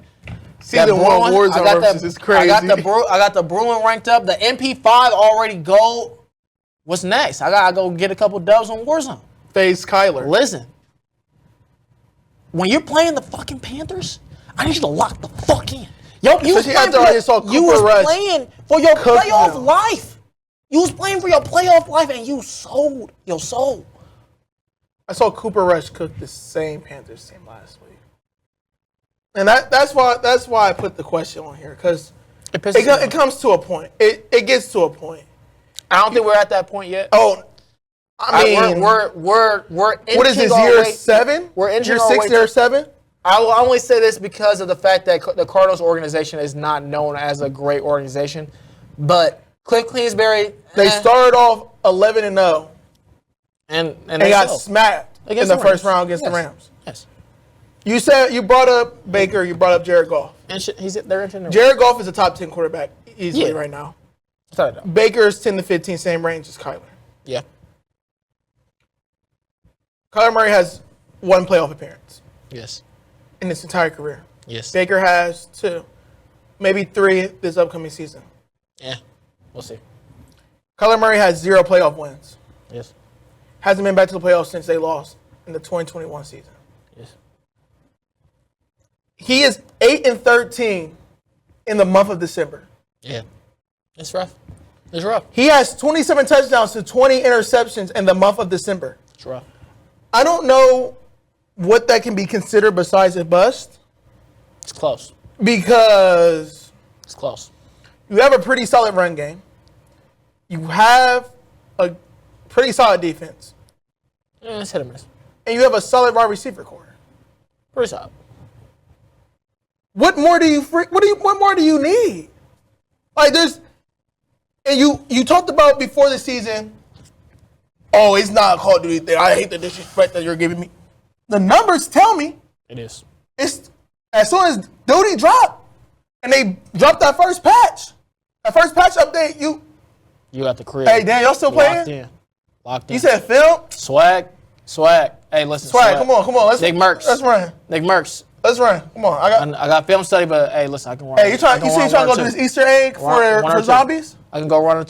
Season 1 Warzone references is crazy. I got the Bruin ranked up. The MP5 already gold. What's next? I got to go get a couple dubs on Warzone. Face Kyler. Listen, when you're playing the fucking Panthers, I need you to lock the fuck in. You was playing for your playoff life. You was playing for your playoff life, and you sold your soul. I saw Cooper Rush cook the same Panthers team last week, and that's why I put the question on here, because it comes to a point. It gets to a point. I don't think we're at that point yet. Oh, I mean, we're what is this, year 7? We're inching year 6, year 7. I will only say this because of the fact that the Cardinals organization is not known as a great organization, but Cliff Kingsbury, they started off 11-0, and they got smacked in the first round against the Rams. Yes. You brought up Baker, you brought up Jared Goff. And they're Jared Goff is a top 10 quarterback easily right now. Baker's 10 to 15, same range as Kyler. Yeah. Kyler Murray has 1 playoff appearance. Yes. In his entire career. Yes. Baker has 2, maybe 3 this upcoming season. Yeah. We'll see. Kyler Murray has 0 playoff wins. Yes. Hasn't been back to the playoffs since they lost in the 2021 season. Yes. He is 8-13 in the month of December. Yeah. It's rough. It's rough. He has 27 touchdowns to 20 interceptions in the month of December. It's rough. I don't know what that can be considered besides a bust. It's close. Because it's close. You have a pretty solid run game. You have a pretty solid defense. Yeah, it's hit or miss. And you have a solid wide receiver core. Pretty solid. What more do you need? Like and you talked about before the season, oh, it's not a Call of Duty thing. I hate the disrespect that you're giving me. The numbers tell me it is. It's as soon as Doty dropped and they dropped that first patch update, you at the crib. Hey, Dan, y'all still playing? Locked in. You said film? Swag. Hey, listen. Swag. Come on. Nick Merckx. Let's run. Nick Merckx. Let's run. Come on. I got film study, but hey, listen, I can run. Hey, you trying to go do this Easter egg for zombies? I can go run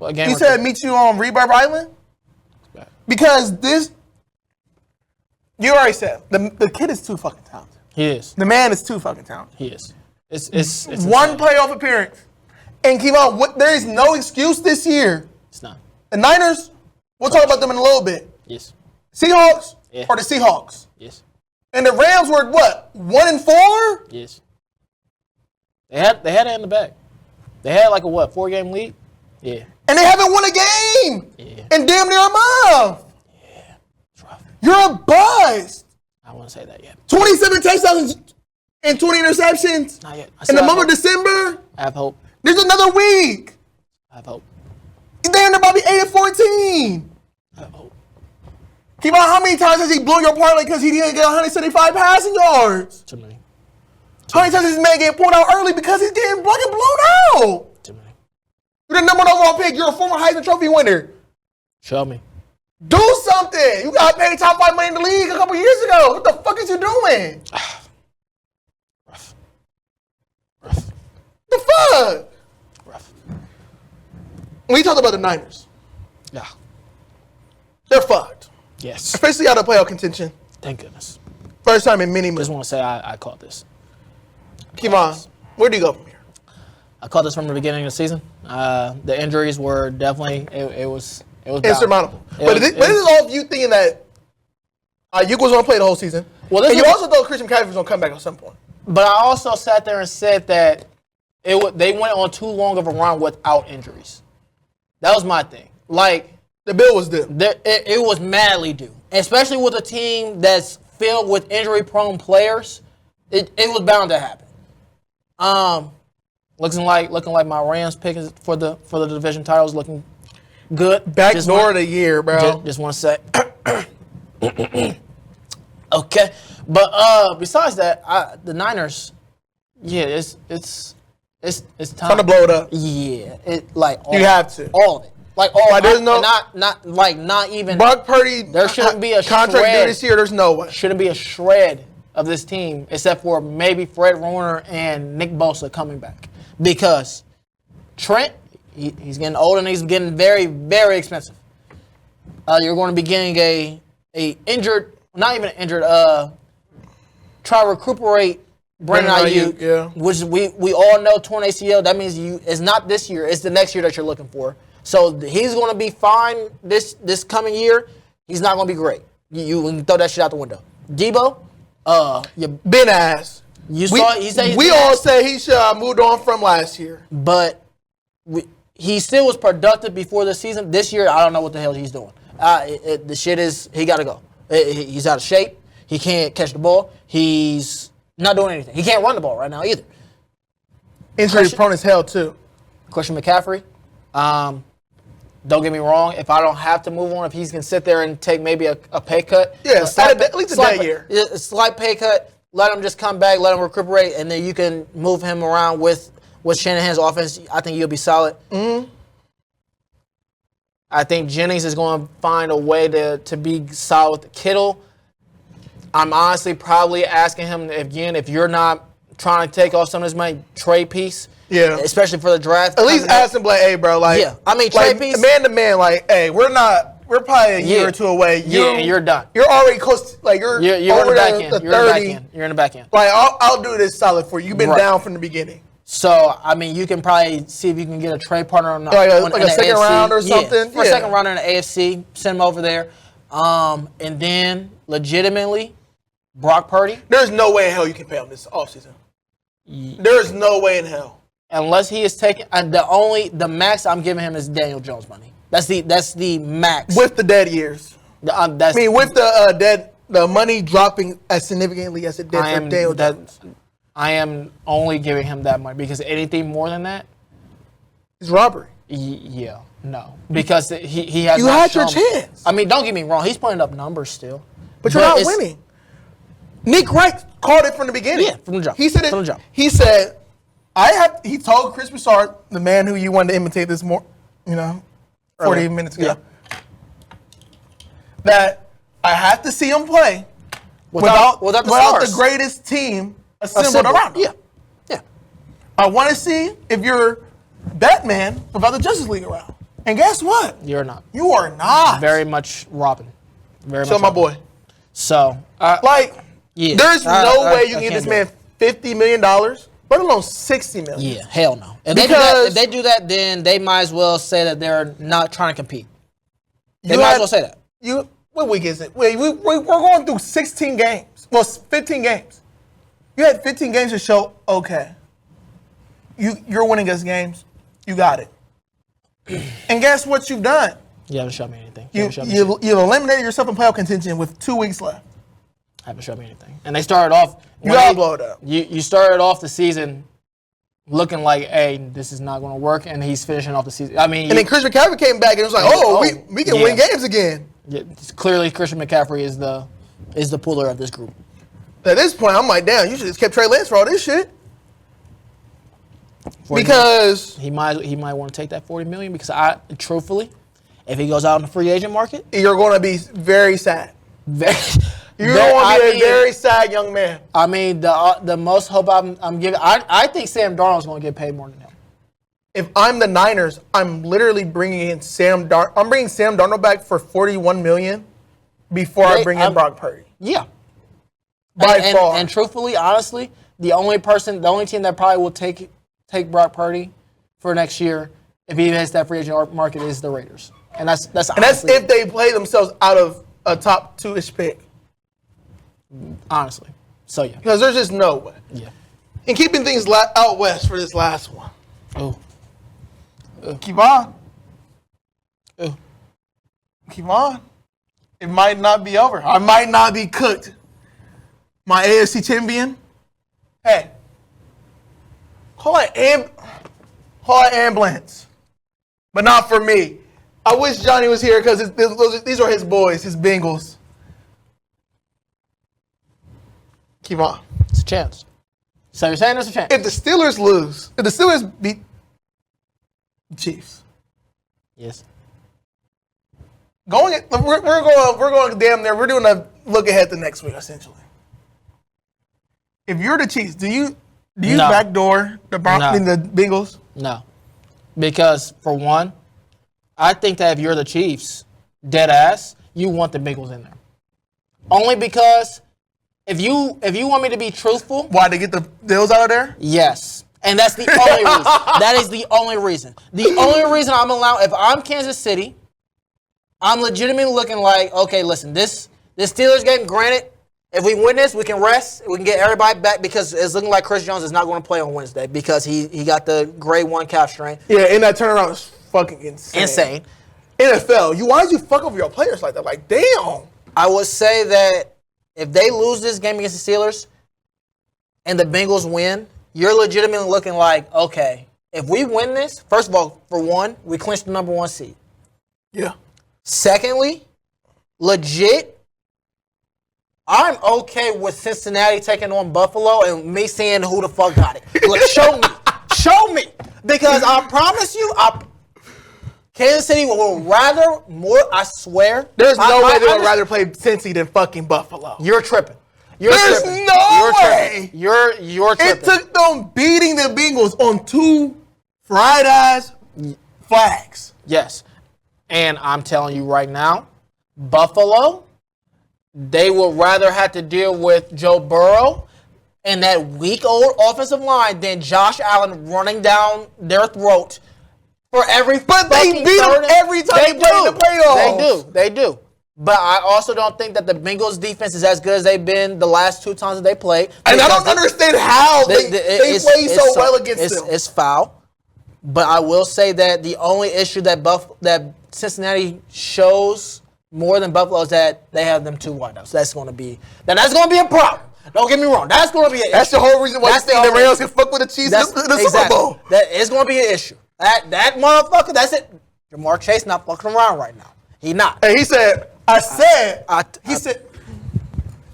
a game. You said meet you on Reverb Island? Because you already said the kid is too fucking talented. He is. The man is too fucking talented. He is. It's 1 playoff appearance and keep on. There is no excuse this year. It's not. The Niners, we'll talk about them in a little bit. Yes. Seahawks or the Seahawks? Yes. And the Rams were what? 1-4? Yes. They had it in the bag. They had like a 4-game lead? Yeah. And they haven't won a game in damn near a month. Yeah. It's rough. You're a bust. I wouldn't say that yet. 27 touchdowns and 20 interceptions. Not yet. In the month of December. I have hope. There's another week. I have hope. They're about to be 8-14. Keep on, how many times has he blown your parlay because he didn't get 175 passing yards? Too many. How many times is this man getting pulled out early because he's getting fucking blown out? Too many. You're the number one overall pick. You're a former Heisman Trophy winner. Show me. Do something. You got paid top 5 money in the league a couple years ago. What the fuck is you doing? Rough. The fuck? Rough. When you talk about the Niners, Yeah. they're fucked. Yes. Especially out of playoff contention. Thank goodness. First time in many Just months. want to say I caught this. Keep on. Where do you go from here? I caught this from the beginning of the season. The injuries were definitely it was bad. Insurmountable. But this is all of you thinking that Ayuk was going to play the whole season. Well, And you also thought Christian McCaffrey was going to come back at some point. But I also sat there and said that they went on too long of a run without injuries. That was my thing. Like, The bill was due. it was madly due, especially with a team that's filled with injury-prone players. It was bound to happen. Looking like my Rams pick is for the division titles looking good. Backdoor of the year, bro. Just want to say. Okay, but besides that, the Niners, yeah, it's time. Time to blow it up. Yeah, it like all You have to. all of it, like all. Like, there's no- not even. Brock Purdy, There shouldn't be a contract shred. due this year. There's no way. Shouldn't be a shred of this team except for maybe Fred Warner and Nick Bosa coming back, because Trent, he's getting old and he's getting very, very expensive. You're going to be getting a injured, not even injured, try to recuperate Brandon Ayuk, yeah. which we all know torn ACL. That means it's not this year, it's the next year that you're looking for. So he's going to be fine this coming year. He's not going to be great. You can throw that shit out the window. Debo, you Ben ass. saw he said We all say he should have moved on from last year. but he still was productive before the season. This year, I don't know what the hell he's doing. The shit is, he got to go. He's out of shape. He can't catch the ball. He's not doing anything. He can't run the ball right now either. Injury prone as hell, too. Christian McCaffrey, don't get me wrong. If I don't have to move on, if he can sit there and take maybe a pay cut. Yeah, at least a dead year. A slight pay cut. Let him just come back. Let him recuperate. And then you can move him around with Shanahan's offense. I think you'll be solid. Mm-hmm. I think Jennings is going to find a way to be solid with Kittle. I'm honestly probably asking him again, if you're not trying to take off some of this money, trade piece. Yeah. Especially for the draft. At least ask him, like, hey, bro, like, yeah. I mean, like, trade piece. man to man, like, hey, we're probably a year or two away. And you're done. You're already close, like, you're in the over back end. the You're in the back 30. end. You're in the back end. Like, I'll do this solid for you. You've been Right. down from the beginning. So, I mean, you can probably see if you can get a trade partner on Like in a the second AFC. round or Yeah, something? for a Yeah. second rounder in the AFC, send him over there. And then, legitimately, Brock Purdy, There's no way in hell you can pay him this offseason. There's no way in hell. unless he is taking the max I'm giving him is Daniel Jones money. That's the max. With the dead years. That's, I mean, with the money dropping as significantly as it did for Daniel Jones. I am only giving him that money, because anything more than that, It's robbery. yeah, no, because he has. You not had your shown- chance. I mean, don't get me wrong, he's putting up numbers still, But you're not it's- winning. Nick Wright called it from the beginning. Yeah, from the jump. He said it. From the jump. He said, he told Chris Broussard, the man who you wanted to imitate this more, 40 Earlier. minutes ago, that I have to see him play without the the stars. greatest team assembled Assembled. around him. Yeah. I want to see if you're Batman without the Justice League around. And guess what? You're not. You are not. Very much Robin. Very So much my Robin. boy. So, Like, yeah. there's no way you can get can't this do man $50 million, let alone $60 million. yeah, hell no. If Because- they do that, then they might as well say that they're not trying to compete. They You might had- as well say that. What week is it? Wait, we're going through 16 games. Well, 15 games. You had 15 games to show, okay, you're winning us games. You got it. And guess what you've done? You haven't shown me anything. You You eliminated yourself in playoff contention with 2 weeks left. haven't shown me anything. And they started off. You gotta blow it up. You started off the season looking like, hey, this is not going to work, and he's finishing off the season. I mean, and then Christian McCaffrey came back and it was like, we can win games again. Yeah, clearly, Christian McCaffrey is the puller of this group. At this point, I'm like, damn, you should just kept Trey Lance for all this shit. Because he might want to take that $40 million because truthfully, if he goes out in the free agent market, you're going to be very sad. You're going to be a very sad young man. I mean, the most hope I'm giving, I think Sam Darnold's going to get paid more than him. If I'm the Niners, I'm literally bringing in Sam Darnold. I'm bringing Sam Darnold back for $41 million before I bring in Brock Purdy. Yeah. By far. And truthfully, honestly, the only team that probably will take Brock Purdy for next year if he hits that free agent market is the Raiders. And that's if they play themselves out of a top 2-ish pick. Honestly. So, yeah. Because there's just no way. Yeah. And keeping things out west for this last one. Oh. Keep on. Keep on. It might not be over. I might not be cooked. My AFC champion. Hey. Call an ambulance. But not for me. I wish Johnny was here because these are his boys, his Bengals. Keep on. It's a chance. So you're saying there's a chance? If the Steelers lose, if the Steelers beat the Chiefs. Yes. We're going damn near. We're doing a look ahead to next week, essentially. If you're the Chiefs, do you backdoor the Bengals? No. Because, for one, I think that if you're the Chiefs, dead ass, you want the Bengals in there. Only because if you want me to be truthful. Why, to get the deals out of there? Yes. And that's the only reason. That is the only reason. The only reason I'm allowed, if I'm Kansas City, I'm legitimately looking like, okay, listen, this Steelers game, granted, if we win this, we can rest. We can get everybody back because it's looking like Chris Jones is not going to play on Wednesday because he got the grade 1 calf strain. Yeah, and that turnaround is fucking insane. NFL, why did you fuck over your players like that? Like, damn. I would say that if they lose this game against the Steelers and the Bengals win, you're legitimately looking like, okay, if we win this, first of all, for one, we clinched the number 1 seed. Yeah. Secondly, legit, I'm okay with Cincinnati taking on Buffalo and me seeing who the fuck got it. Look, show me. Because I promise you, Kansas City will rather more, I swear. There's no way they would rather play Cincy than fucking Buffalo. You're tripping. There's no way. You're tripping. It took them beating the Bengals on 2 fried-ass flags. Yes. And I'm telling you right now, Buffalo, they will rather have to deal with Joe Burrow and that weak old offensive line than Josh Allen running down their throat for every. But they beat them every time they play in the playoffs. They do. But I also don't think that the Bengals defense is as good as they've been the last 2 times that they played. And I don't understand how they play so well against them. It's foul. But I will say that the only issue that Cincinnati shows more than Buffalo is that they have them 2 wideouts. That's going to be a problem. Don't get me wrong. That's going to be an issue. That's the whole reason why you think the Rams can fuck with the Chiefs in the Super Bowl. That is going to be an issue. That motherfucker, that's it. Jamar Chase not fucking around right now. He not. And he said, he said,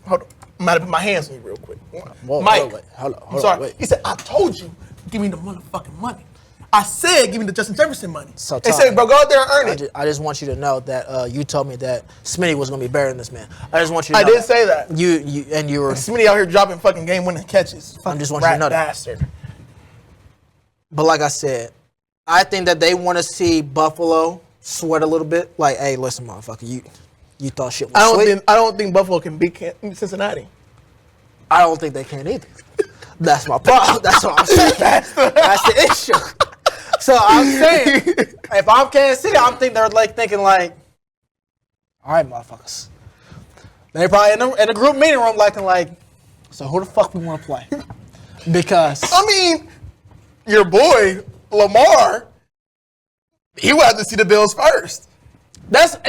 hold on. I'm going to put my hands on you real quick. Mike, hold on. He said, I told you, give me the motherfucking money. I said, give me the Justin Jefferson money. So they said, bro, go out there and earn it. I just want you to know that you told me that Smitty was going to be better than this man. I just want you to know I did say that. You were. Smitty out here dropping fucking game-winning catches. I just want you to know bastard. that. But like I said, I think that they want to see Buffalo sweat a little bit. Like, hey, listen, motherfucker, you thought shit was sweet. I don't think Buffalo can beat Cincinnati. I don't think they can either. That's my problem. That's what I'm saying. That's the issue. So I'm saying, if I'm Kansas City, they're thinking, all right, motherfuckers. They're probably in a group meeting room so who the fuck we want to play? Because I mean, your boy Lamar, he would have to see the Bills first. And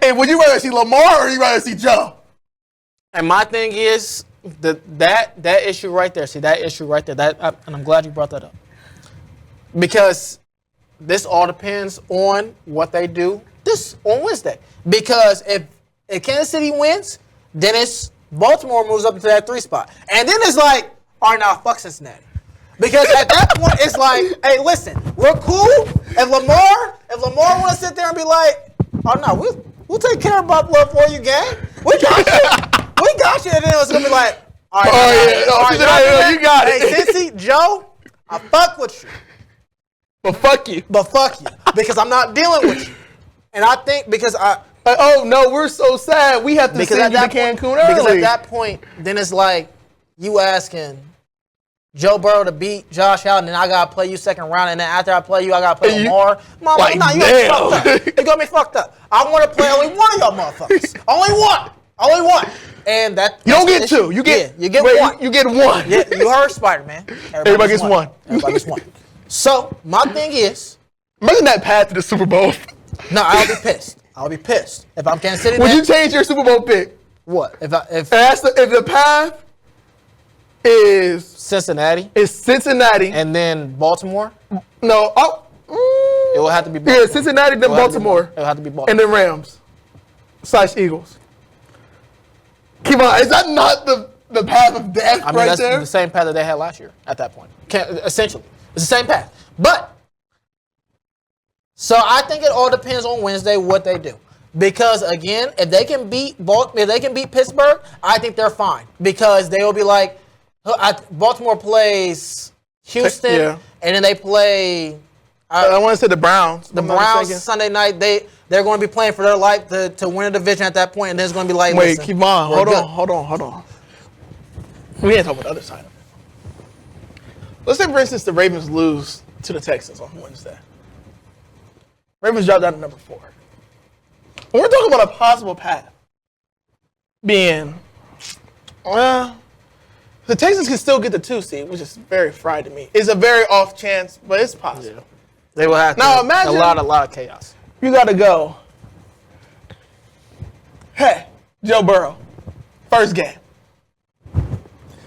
Hey, would you rather see Lamar or you rather see Joe? And my thing is, that issue right there. See that issue right there. And I'm glad you brought that up because this all depends on what they do this on Wednesday. Because if Kansas City wins, then it's Baltimore moves up into that 3 spot, and then it's like, all right, now fuck Cincinnati. Because at that point, it's like, hey, listen, we're cool. If Lamar want to sit there and be like, oh, no, we'll take care of Buffalo for you, gang. We got you. We got you. And then it's going to be like, all right, you got it. Hey, Cincy, Joe, I fuck with you. But fuck you. Because I'm not dealing with you. And I think because oh, no, we're so sad. We have to send you to Cancun early. Because at that point, then it's like you asking Joe Burrow to beat Josh Allen, and I gotta play you second round, and then after I play you, I gotta play Lamar. Mama, like, nah, you got me fucked up. You got me fucked up. I want to play only one of y'all motherfuckers. Only one. And that you don't get two. You get one. You get one. Yeah, you heard Spider-Man. Everybody gets one. Everybody gets one. So my thing is, imagine that path to the Super Bowl. No, I'll be pissed. If I'm Kansas City, would you change your Super Bowl pick? What? If the path is Cincinnati, and then Baltimore. No, it will have to be Baltimore. Yeah, Cincinnati, then Baltimore. It will have to be Baltimore. And then Rams / Eagles. Keep on, is that not the path of death I mean, right that's there? the same path that they had last year at that point. Essentially, it's the same path. But so I think it all depends on Wednesday what they do. Because again, if they can beat Pittsburgh, I think they're fine. Because they will be like, Baltimore plays Houston, and then they play. I want to say the Browns. The Browns Sunday night. They're going to be playing for their life to win a division at that point, and then it's going to be like, wait, keep on, hold on. We ain't talking about the other side of it. Let's say, for instance, the Ravens lose to the Texans on Wednesday. Ravens drop down to number 4. When we're talking about a possible path being, the Texans can still get the 2 seed, which is very fried to me. It's a very off chance, but it's possible. Yeah. They will have to. Now imagine a lot of chaos. You got to go. Hey, Joe Burrow, first game. And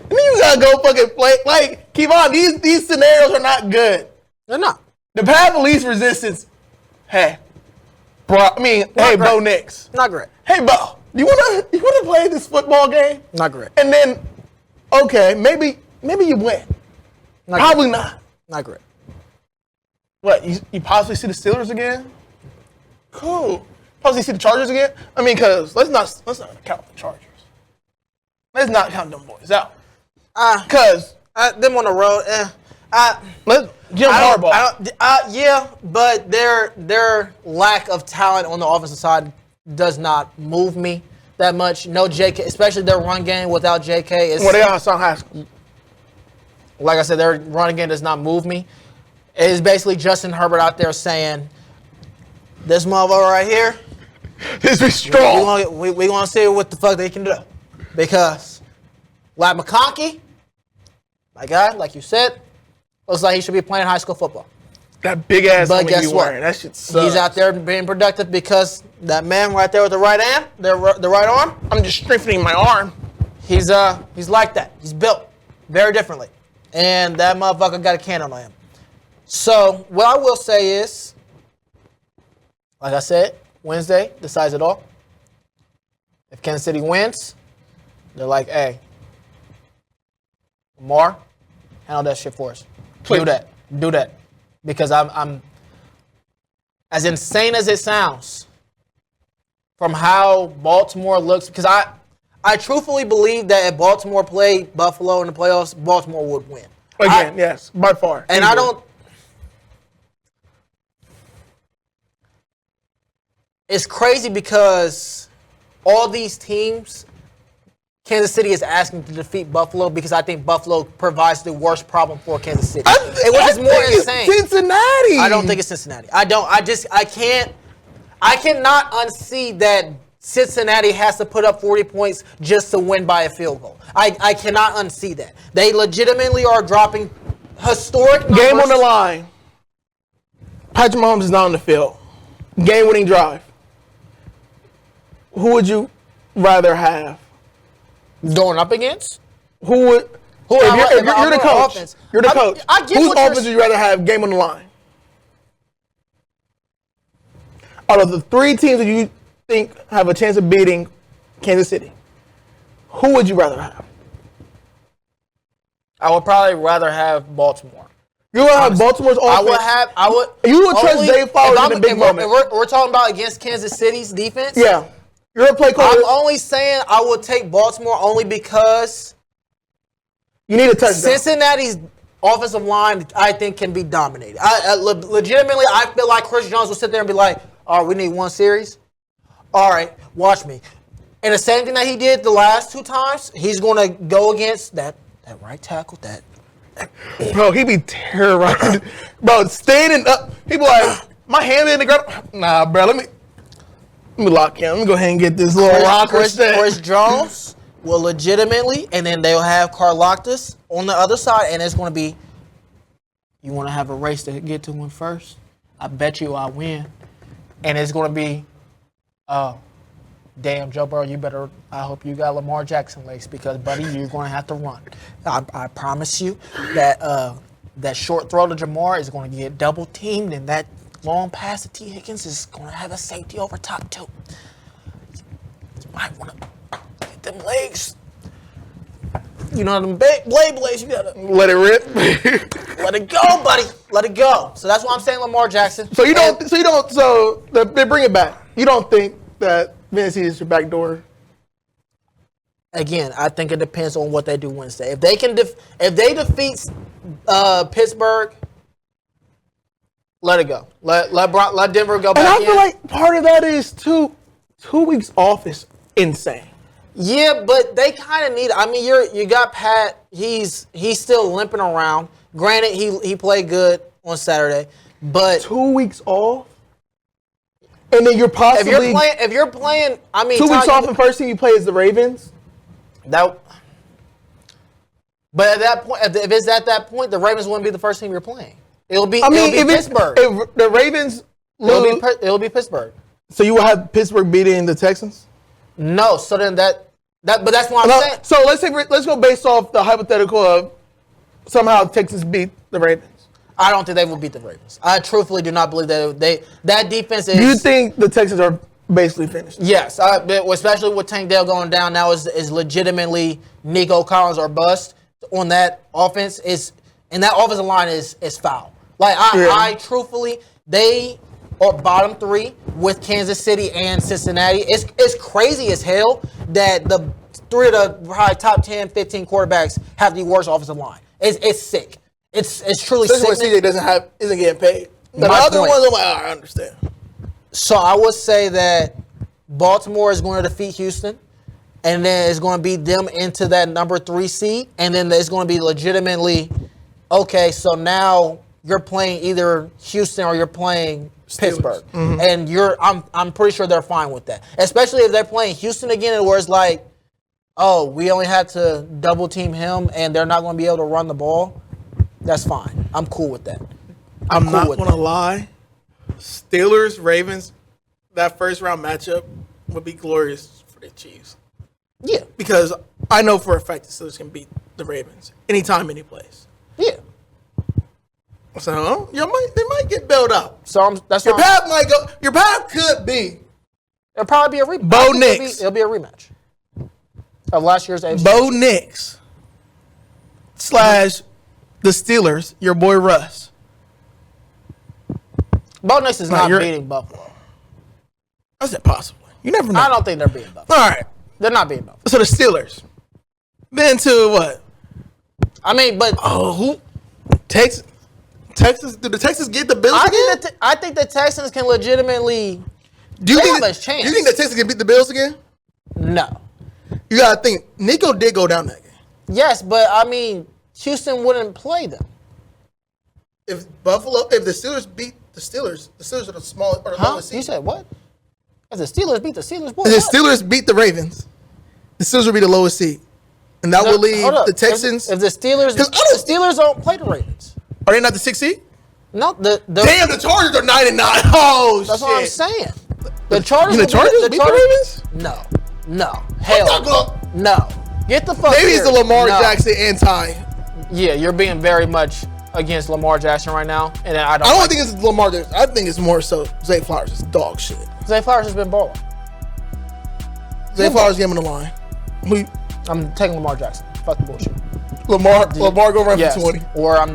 then you got to go fucking play. Like, keep on. These scenarios are not good. They're not. The path of least resistance. Hey, Bo Nix. Not great. Hey, Bo, you wanna play this football game? Not great. And then, okay, maybe you win. Probably not. Not great. What, you possibly see the Steelers again? Cool. Possibly see the Chargers again? I mean, because let's not count the Chargers. Let's not count them boys out. Because them on the road, let's Jim Harbaugh. Yeah, but their lack of talent on the offensive side does not move me that much. No JK, especially their run game without JK. Well, they are Song High School. Like I said, their run game does not move me. It is basically Justin Herbert out there saying, this motherfucker right here, this is strong. We're going to see what the fuck they can do. Because like McConkey, my guy, like you said, looks like he should be playing high school football. That big ass but guess what? Wearing. That shit sucks. He's out there being productive because that man right there with the right arm. I'm just strengthening my arm. He's like that. He's built very differently. And that motherfucker got a cannon on him. So what I will say is, like I said, Wednesday decides it all. If Kansas City wins, they're like, hey, Lamar, handle that shit for us. Please. Do that. Because I'm as insane as it sounds from how Baltimore looks, because I truthfully believe that if Baltimore played Buffalo in the playoffs, Baltimore would win. Again, yes, by far. And I don't. It's crazy because all these teams, Kansas City is asking to defeat Buffalo because I think Buffalo provides the worst problem for Kansas City. Which is more insane. Cincinnati. I don't think it's Cincinnati. I cannot unsee that Cincinnati has to put up 40 points just to win by a field goal. I cannot unsee that. They legitimately are dropping historic numbers. Game on the line. Patrick Mahomes is not on the field. Game-winning drive. Who would you rather have? Going up against? Who would? If you're the coach, offense, you're the coach. I get Whose what you're offense would you rather have game on the line? Out of the three teams that you think have a chance of beating Kansas City, who would you rather have? I would probably rather have Baltimore. You would have Baltimore's offense. You would trust Zay Flowers in a big moment. We're talking about against Kansas City's defense. Yeah, you're a play caller. I'm only saying I would take Baltimore only because you need a touchdown. Cincinnati's offensive line, I think, can be dominated. Legitimately, I feel like Chris Jones will sit there and be like, all right, we need one series. All right, watch me. And the same thing that he did the last two times, he's going to go against that right tackle, Bro, he be terrorized. Bro, standing up. People like, my hand in the ground. Nah, bro, let me lock in. Let me go ahead and get this little rocker. Chris Jones will legitimately, and then they'll have Karlaftis on the other side, and it's going to be, you want to have a race to get to win first? I bet you I win. And it's going to be, oh, damn, Joe Burrow, I hope you got Lamar Jackson legs because, buddy, you're going to have to run. I promise you that that short throw to Jamar is going to get double teamed, and that long pass to T. Higgins is going to have a safety over top, too. You might want to get them legs. You know, them blades, you got to let it rip. let it go, buddy. Let it go. So that's why I'm saying Lamar Jackson. So they bring it back. You don't think that Vince is your back door? Again, I think it depends on what they do Wednesday. If they defeat Pittsburgh, let it go. Let Denver go back. And I feel like part of that is 2 weeks off is insane. Yeah, but they kind of need. I mean, you got Pat. He's still limping around. Granted, he played good on Saturday, but 2 weeks off, and then you're possibly if you're playing. I mean, 2 weeks off, and first team you play is the Ravens. But at that point, if it's at that point, the Ravens wouldn't be the first team you're playing. It'll be Pittsburgh. If the Ravens lose, it'll be Pittsburgh. So you will have Pittsburgh beating the Texans? No. So then but that's what I'm saying. So let's go based off the hypothetical of somehow Texas beat the Ravens. I don't think they will beat the Ravens. I truthfully do not believe that defense is. Do you think the Texans are basically finished? Yes, especially with Tank Dell going down now is legitimately Nico Collins or bust on that offense and that offensive line is foul. Like I truthfully, they are bottom 3 with Kansas City and Cincinnati. It's crazy as hell that the 3 of the probably top 10, 15 quarterbacks have the worst offensive line. It's sick. It's truly sick. Especially when CJ isn't getting paid. The other ones, I'm like, I understand. So I would say that Baltimore is going to defeat Houston, and then it's going to beat them into that number 3 seed, and then it's going to be legitimately, okay, so now you're playing either Houston or you're playing Pittsburgh. Mm-hmm. And I'm pretty sure they're fine with that. Especially if they're playing Houston again, where it's like, oh, we only had to double team him and they're not going to be able to run the ball. That's fine. I'm cool with that. I'm not going to lie. Steelers, Ravens, that first round matchup would be glorious for the Chiefs. Yeah. Because I know for a fact the Steelers can beat the Ravens anytime, any place. Yeah. So they might get bailed out. So that's your path might go. Your path could be. It'll probably be a rematch. Bo Nix. It'll be a rematch of last year's AFC. Bo Nix / the Steelers. Your boy Russ. Bo Nix is not beating Buffalo. How's that possible? You never know. I don't think they're beating Buffalo. All right, they're not beating Buffalo. So the Steelers. Then to what? I mean, but who? Texas. Did the Texans get the Bills again? I think the Texans can legitimately. Do you think have a chance? Do you think the Texans can beat the Bills again? No. You gotta think. Nico did go down that game. Yes, but I mean, Houston wouldn't play them. If the Steelers beat the Steelers are the smallest or the lowest seed. You said what? If the Steelers beat the Steelers, boy, if the Steelers beat the Ravens, the Steelers would be the lowest seed, and that will leave the Texans. If the Steelers don't play the Ravens. Are they not the 6th seed? No, damn, the Chargers are 9-9. Oh, that's shit. what I'm saying. The Chargers. The Chargers beat the Ravens? No. Hell. No. Get the fuck. Maybe it's the serious. Lamar No. Jackson anti. Yeah, you're being very much against Lamar Jackson right now, and I don't. I don't like think it's Lamar Jackson. I think it's more so Zay Flowers is dog shit. Zay Flowers has been balling. Zay Flowers game in the line. I'm taking Lamar Jackson. Fuck the bullshit. Lamar go run Yes. for 20. Or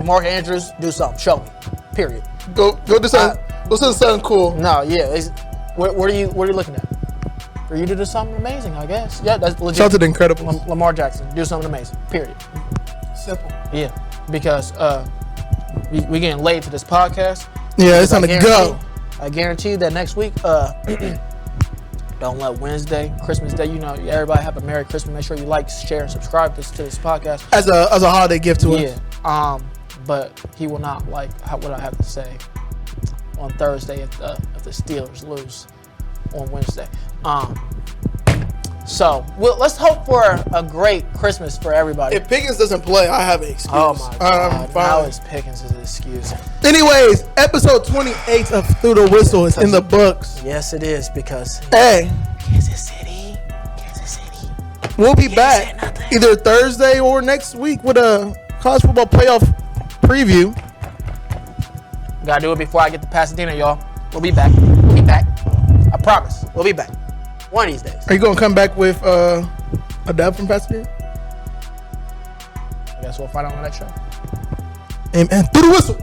Mark Andrews, do something. Show me. Period. Go do something. Go do something cool. No, yeah. What are you looking at? For you to do something amazing, I guess. Yeah, that's legit. Shout out to the Incredibles. Lamar Jackson, do something amazing. Period. Simple. Yeah, because we getting late to this podcast. Yeah, it's time to go. I guarantee you that next week, don't let Wednesday, Christmas Day, everybody have a Merry Christmas. Make sure you like, share, and subscribe to this podcast. As a holiday gift to us. Yeah. But he will not like what I have to say on Thursday if the Steelers lose on Wednesday. So let's hope for a great Christmas for everybody. If Pickens doesn't play, I have an excuse. Oh my God! Fine. Now it's Pickens' excuse. Anyways, episode 28 of Through the Whistle is in the books. Yes, it is because Hey, Kansas City. we'll be back either Thursday or next week with a college football playoff preview. Gotta do it before I get to Pasadena, y'all. We'll be back. I promise. We'll be back. One of these days. Are you gonna come back with a dub from Pasadena? I guess we'll find out on the next show. Amen. Through the Whistle.